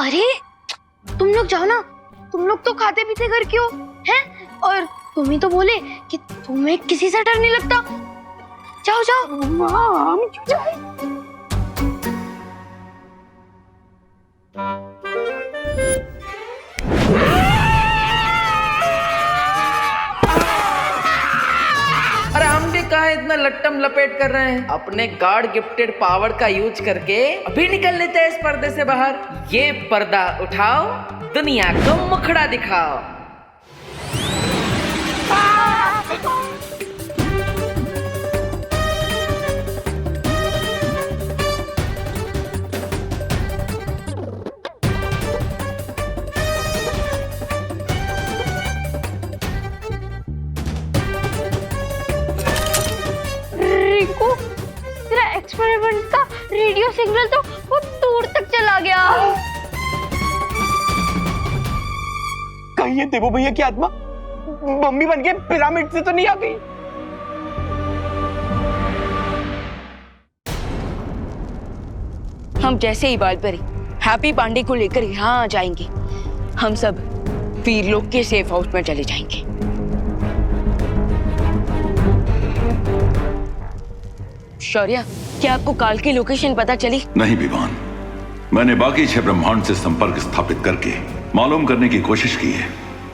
अरे तुम लोग जाओ ना, तुम लोग तो खाते पीते घर क्यों हैं? और तुम ही तो बोले कि तुम्हें किसी से डर नहीं लगता। जाओ जाओ। हम क्यों जाए? अरे हम भी कहा इतना लट्टम लपेट कर रहे हैं, अपने गॉड गिफ्टेड पावर का यूज करके अभी निकल लेते हैं इस पर्दे से बाहर। ये पर्दा उठाओ, दुनिया को मुखड़ा दिखाओ। रिंकू, तेरा एक्सपेरिमेंट का रेडियो सिग्नल तो बहुत दूर तक चला गया। कहीं ये देवो भैया की आत्मा मम्मी बन के पिरामिड से तो नहीं आ गई? हम जैसे ही बालपरी हैप्पी पांडे को लेकर यहाँ आ जाएंगे, हम सब वीरलोक के सेफ हाउस में चले जाएंगे। शौर्य, क्या आपको काल की लोकेशन पता चली? नहीं विवान, मैंने बाकी 6 ब्रह्मांड से संपर्क स्थापित करके मालूम करने की कोशिश की है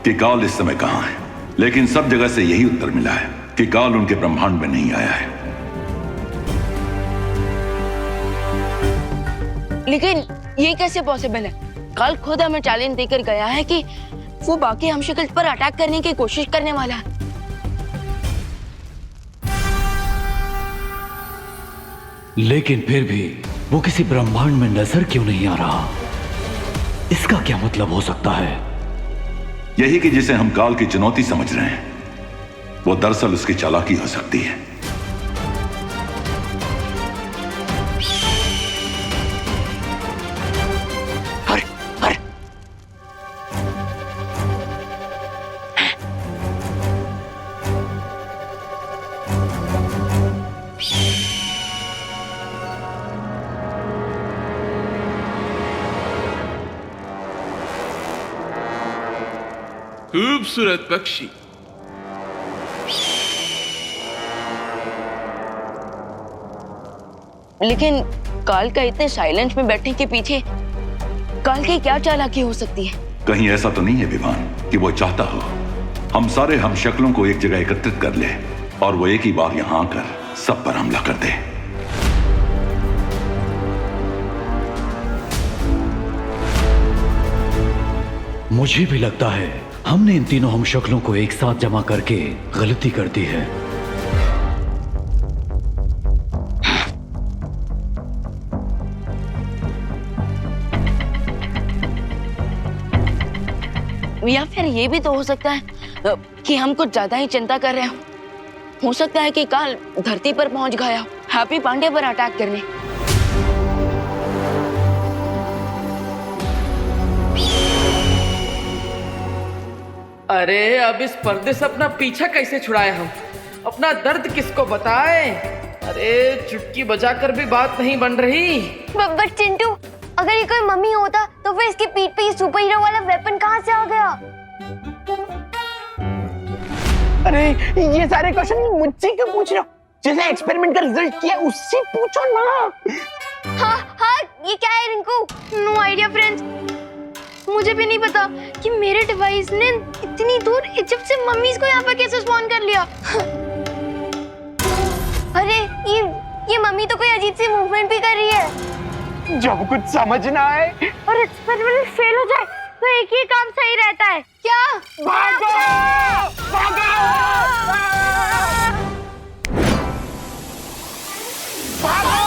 कि काल इस समय कहाँ है, लेकिन सब जगह से यही उत्तर मिला है कि काल उनके ब्रह्मांड में नहीं आया है। लेकिन ये कैसे पॉसिबल है? काल खुद हमें चैलेंज देकर गया है कि वो बाकी हमशक्ल पर अटैक करने की कोशिश करने वाला है। लेकिन फिर भी वो किसी ब्रह्मांड में नजर क्यों नहीं आ रहा? इसका क्या मतलब हो सकता है? यही कि जिसे हम काल की चुनौती समझ रहे हैं, वो दरअसल उसकी चालाकी हो सकती है। खूबसूरत पक्षी। लेकिन काल का इतने साइलेंस में बैठने के पीछे काल की क्या चालाकी हो सकती है? कहीं ऐसा तो नहीं है विवान कि वो चाहता हो हम सारे हम शक्लों को एक जगह एकत्रित कर ले और वो एक ही बार यहां आकर सब पर हमला कर दे। मुझे भी लगता है हमने इन तीनों हम शक्लों को एक साथ जमा करके गलती कर दी है। या फिर ये भी तो हो सकता है कि हम कुछ ज्यादा ही चिंता कर रहे हो सकता है कि काल धरती पर पहुंच गया हो हैप्पी पांडे पर अटैक करने। अरे अब इस पर्दे से अपना पीछा कैसे छुड़ाए हम? अपना दर्द किसको बताए? अरे चुटकी बजाकर भी बात नहीं बन रही। बट चिंटू, अगर ये कोई मम्मी होता तो फिर इसकी पीठ पे ये सुपर हीरो वाला वेपन कहाँ से आ गया? अरे ये सारे क्वेश्चन मुझसे क्यों पूछ रहे हो? जिसने एक्सपेरिमेंट का रिजल्ट किया उससे पूछो ना। हाँ हाँ, ये क्या है रिंकू? No idea friends. मुझे भी नहीं पता कि मेरे डिवाइस ने इतनी दूर इजिप्ट से मम्मीज को यहाँ पर कैसे स्पॉन कर लिया। अरे ये मम्मी तो कोई अजीब सी मूवमेंट भी कर रही है। जब कुछ समझ ना आए और एक्सपेरिमेंट फेल हो जाए तो एक ही काम सही रहता है। क्या? भागो! भागो! भागो!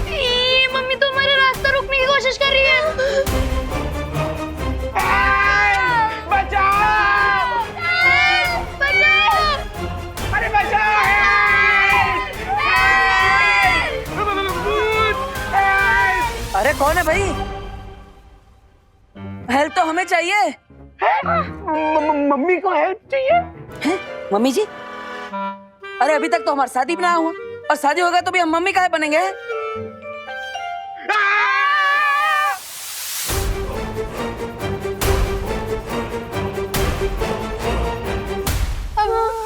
ये मम्मी तो हमारा रास्ता रोकने की कोशिश कर रही है। बचाओ! बचाओ! अरे बचाओ! अरे कौन है भाई? हेल्प तो हमें चाहिए। मम्मी को हेल्प चाहिए? हैं? मम्मी जी? अरे अभी तक तो हमारा शादी भी ना हुआ और शादी होगा तो भी हम मम्मी काहे बनेंगे?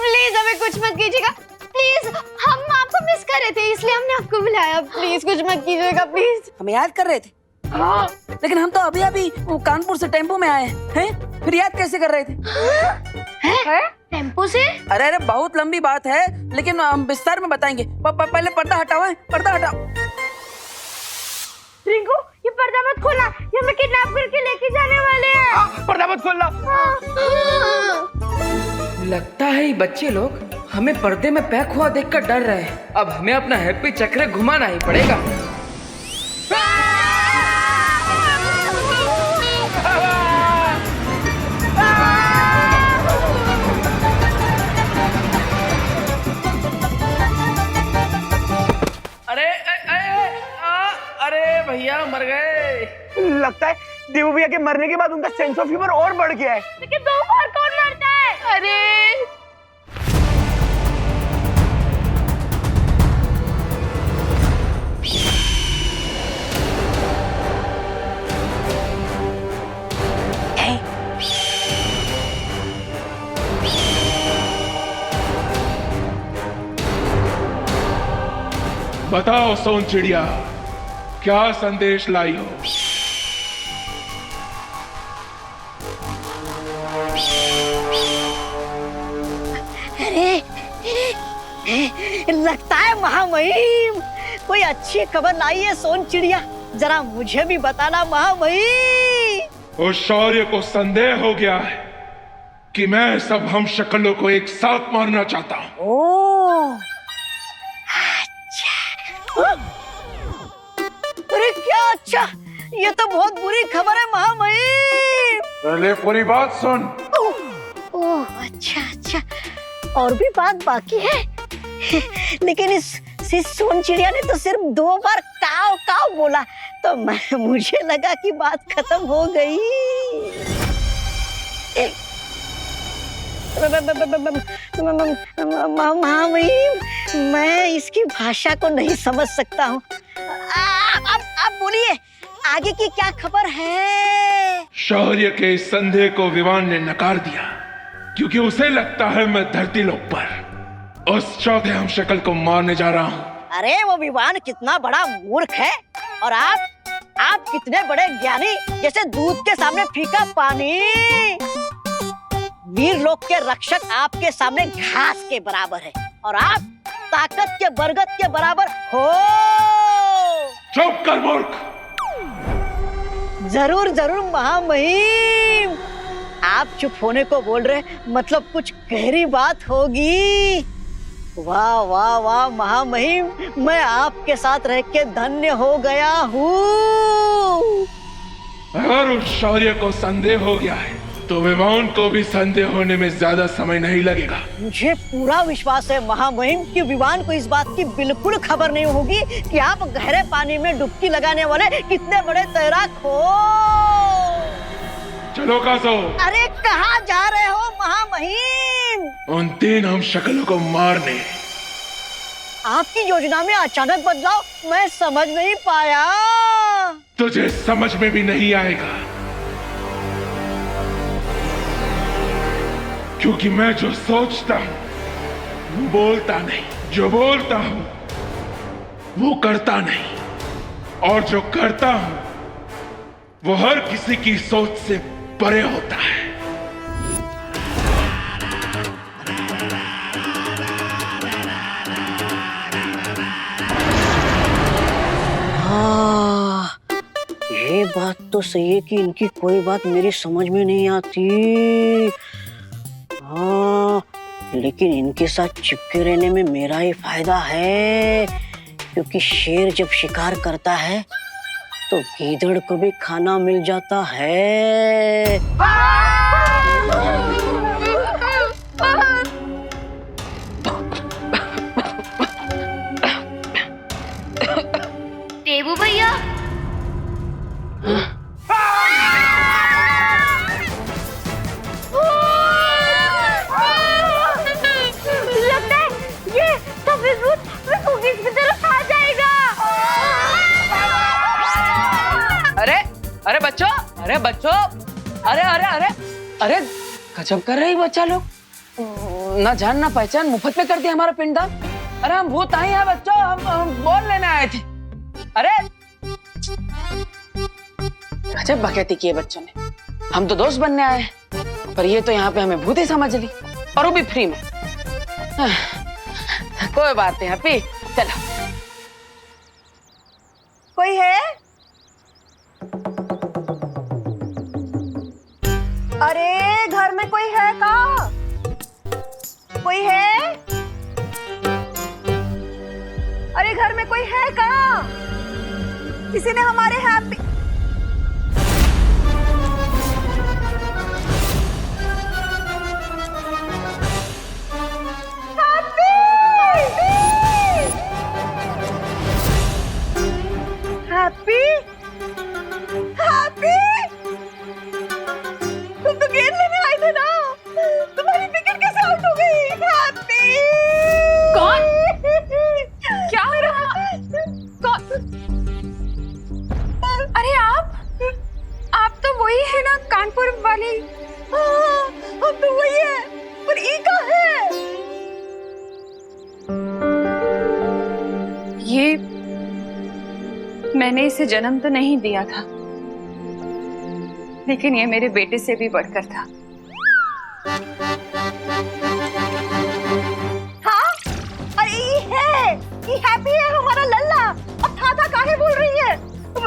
प्लीज हमें कुछ मत कीजिएगा प्लीज। हम आपको मिस कर रहे थे इसलिए हमने आपको बुलाया। प्लीज कुछ मत कीजिएगा प्लीज। हम याद कर रहे थे। हाँ। लेकिन हम तो अभी वो कानपुर से टेम्पो में आए हैं। फिर याद कैसे कर रहे थे? टेम्पो से? अरे बहुत लंबी बात है लेकिन हम विस्तार में बताएंगे। पहले पर्दा हटाओ। पर्दा हटाओ। रिंकू ये पर्दा मत खोलना, ये हमें किडनैप करके लेके जाने वाले हैं। पर्दा मत खोलना। लगता है ये बच्चे लोग हमें पर्दे में पैक हुआ देखकर डर रहे हैं। अब हमें अपना हैप्पी चक्र घुमाना ही पड़ेगा। अरे भैया मर गए। लगता है देवू भैया के मरने के बाद उनका सेंस ऑफ ह्यूमर और बढ़ गया है। लेकिन दो बार कौन मरता है? अरे बताओ सोन चिड़िया, क्या संदेश लाई हो? अरे लगता है महामहिम कोई अच्छी खबर लाई है सोन चिड़िया। जरा मुझे भी बताना महामहिम। उस शौर्य को संदेह हो गया है कि मैं सब हम शक्लों को एक साथ मारना चाहता हूँ। ओह, अच्छा। अरे क्या अच्छा, ये तो बहुत बुरी खबर है महामहिम। पहले पूरी बात सुन। ओह अच्छा अच्छा, और भी बात बाकी है। लेकिन इस सोन चिड़िया ने तो सिर्फ 2 बार काव काव बोला, तो मुझे लगा कि बात खत्म हो गई। महामहिम, मैं इसकी भाषा को नहीं समझ सकता हूँ। आप बोलिए, आगे की क्या खबर है? शौर्य के इस संदेह को विवान ने नकार दिया, क्योंकि उसे लगता है मैं धरती लोक पर उस चौथे हम शक्ल को मारने जा रहा हूँ। अरे वो विवान कितना बड़ा मूर्ख है, और आप कितने बड़े ज्ञानी, जैसे दूध के सामने फीका पानी। वीर लोक के रक्षक आपके सामने घास के बराबर है, और आप ताकत के बरगद के बराबर हो। चुप कर मूर्ख। जरूर जरूर महामहिम, आप चुप होने को बोल रहे, मतलब कुछ गहरी बात होगी। वाह वाह वाह महामहिम, मैं आपके साथ रह के धन्य हो गया हूँ। अगर उस शौर्य को संदेह हो गया है तो विवान को भी संदेह होने में ज्यादा समय नहीं लगेगा। मुझे पूरा विश्वास है महामहिम कि विवान को इस बात की बिल्कुल खबर नहीं होगी कि आप गहरे पानी में डुबकी लगाने वाले कितने बड़े तैराक हो। चलो कासो। अरे कहाँ जा रहे हो महामहिम? उन 3 हम शक्लों को मारने। आपकी योजना में अचानक बदलाव मैं समझ नहीं पाया। तुझे समझ में भी नहीं आएगा, क्योंकि मैं जो सोचता हूँ वो बोलता नहीं, जो बोलता हूँ वो करता नहीं, और जो करता हूँ वो हर किसी की सोच से परे होता है। हाँ, ये बात तो सही है कि इनकी कोई बात मेरी समझ में नहीं आती। हाँ, लेकिन इनके साथ चिपके रहने में मेरा ही फायदा है, क्योंकि शेर जब शिकार करता है तो गीदड़ को भी खाना मिल जाता है। देवू भैया, लगता है ये सफेद भूत कुकीज की तरफ आ जाएगा। अरे बच्चों, अरे बच्चों, अरे अरे अरे अरे गजब कर रही बच्चा लोग, ना जान ना पहचान मुफ्त में कर दिया हमारा पिंडदान। अरे हम भूत आए हैं बच्चों, हम बोल लेने आए थे। अरे गजब बकैती की है बच्चों ने। हम तो दोस्त बनने आए, पर ये तो यहाँ पे हमें भूत ही समझ ली, और वो भी फ्री में। कोई बात नहीं हैप्पी, चलो। कोई है? अरे घर में कोई है का? कोई है? अरे घर में कोई है का? किसी ने हमारे हैप्पी हैप्पी हैप्पी, तुम तो गेंद लेने आए थे ना, तुम्हारी विकेट कैसे आउट हो गई? हैप्पी कौन? क्या हो रहा? कौन? अरे आप तो वही है ना, कानपुर वाली? हाँ, हम तो वही है, पर ई का है? ये मैंने इसे जन्म तो नहीं दिया था, लेकिन ये मेरे बेटे से भी बढ़कर था। हाँ? अरे ये हैप्पी है हमारा लल्ला। अब था काहे बोल रही है?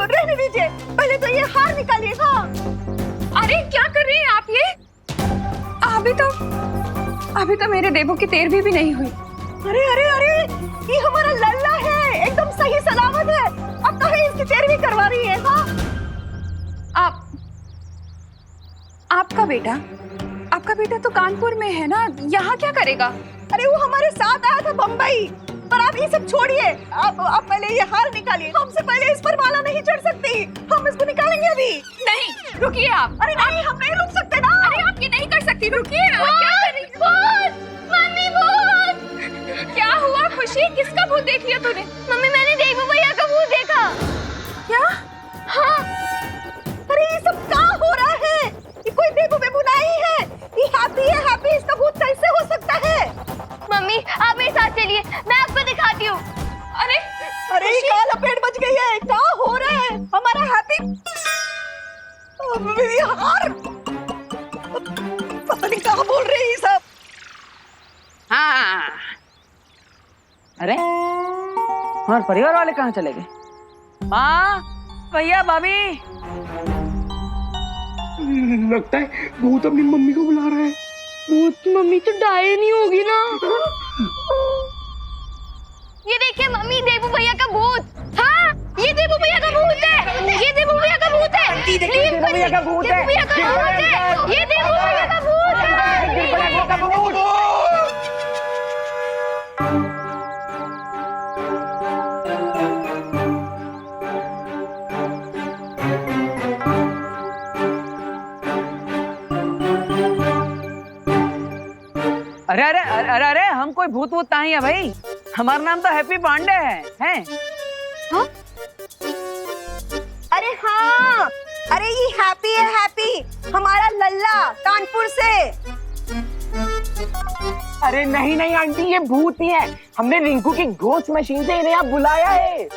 रहने दीजिए, पहले तो ये हार निकालिए। हाँ। अरे क्या कर रही हैं आप ये? अभी तो मेरे देवो की 13वीं भी नहीं हुई। अरे अरे अरे, ये हमारा लल्ला है, एकदम सही सलामत है। अब कहीं इसकी 13वीं करवा रही है। हाँ? आपका बेटा तो कानपुर में है ना, यहाँ क्या करेगा? अरे वो हमारे साथ आया था बम्बई। पर आप ये सब छोड़िए, आप पहले ये हार निकालिए। हमसे पहले इस पर माला नहीं चढ़ सकती, हम इसको निकालेंगे अभी। नहीं, रुकिए आप। अरे नहीं, हम नहीं रुक सकते ना। अरे आप ये नहीं कर सकती, रुकिए। आप क्या कर रही हैं? मम्मी भूत! क्या हुआ खुशी? किसका भूत देख लिया तूने? मम्मी मैंने देवू भैया का भूत देखा। क्या? हाँ। अरे ये सब क्या हो रहा है? ये कोई देवू बेबू नहीं है, ये हैप्पी है। हैप्पी, इसका भूत कैसे हो सकता है? मम्मी आप मेरे साथ चलिए, मैं आपको दिखाती हूँ। अरे अरे क्या लपेट बच गई है? क्या हो रहा है? हमारा हैप्पी हार, पता नहीं क्या बोल रही है सब। हाँ। अरे हमारे परिवार वाले कहाँ चले गए? माँ, भैया, भाभी। लगता है भूत अपनी मम्मी को बुला रहा है। भूत मम्मी तो डाये नहीं होगी ना। ये देखिए मम्मी, देवू भैया का भूत। हाँ, ये देवू भैया का भूत है। ये देवू भैया का भूत है। देवू भैया का भूत है। देवू भैया का भूत है। ये देवू भैया का भूत है। अरे अरे अरे अरे अरे, हम कोई भूत वूत नहीं है भाई। हमारा नाम तो हैप्पी पांडे है। हाँ? अरे हाँ, अरे ये हैप्पी है। हैप्पी हमारा लल्ला कानपुर से। अरे नहीं नहीं आंटी, ये भूत ही है। हमने रिंकू की घोस्ट मशीन से इन्हें यहाँ बुलाया है।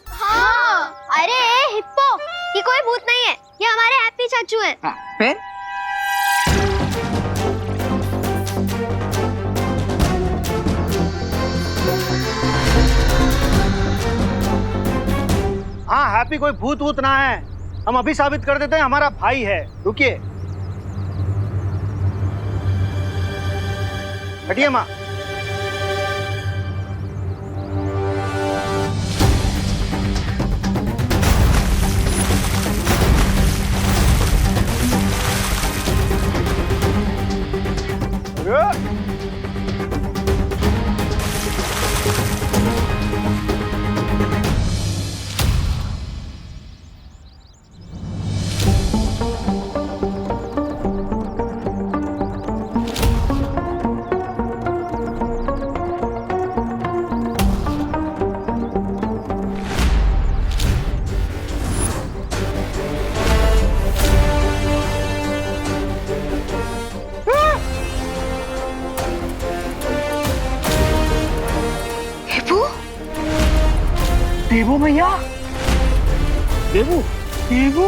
हाँ, अरे हिप्पो, ये कोई भूत नहीं है, ये हमारे हैप्पी चाचू हैं। फिर हाँ, हैप्पी कोई भूत वूत ना है। हम अभी साबित कर देते हैं, हमारा भाई है। रुकिए, हटिए माँ। देवू भैया, देवू देवू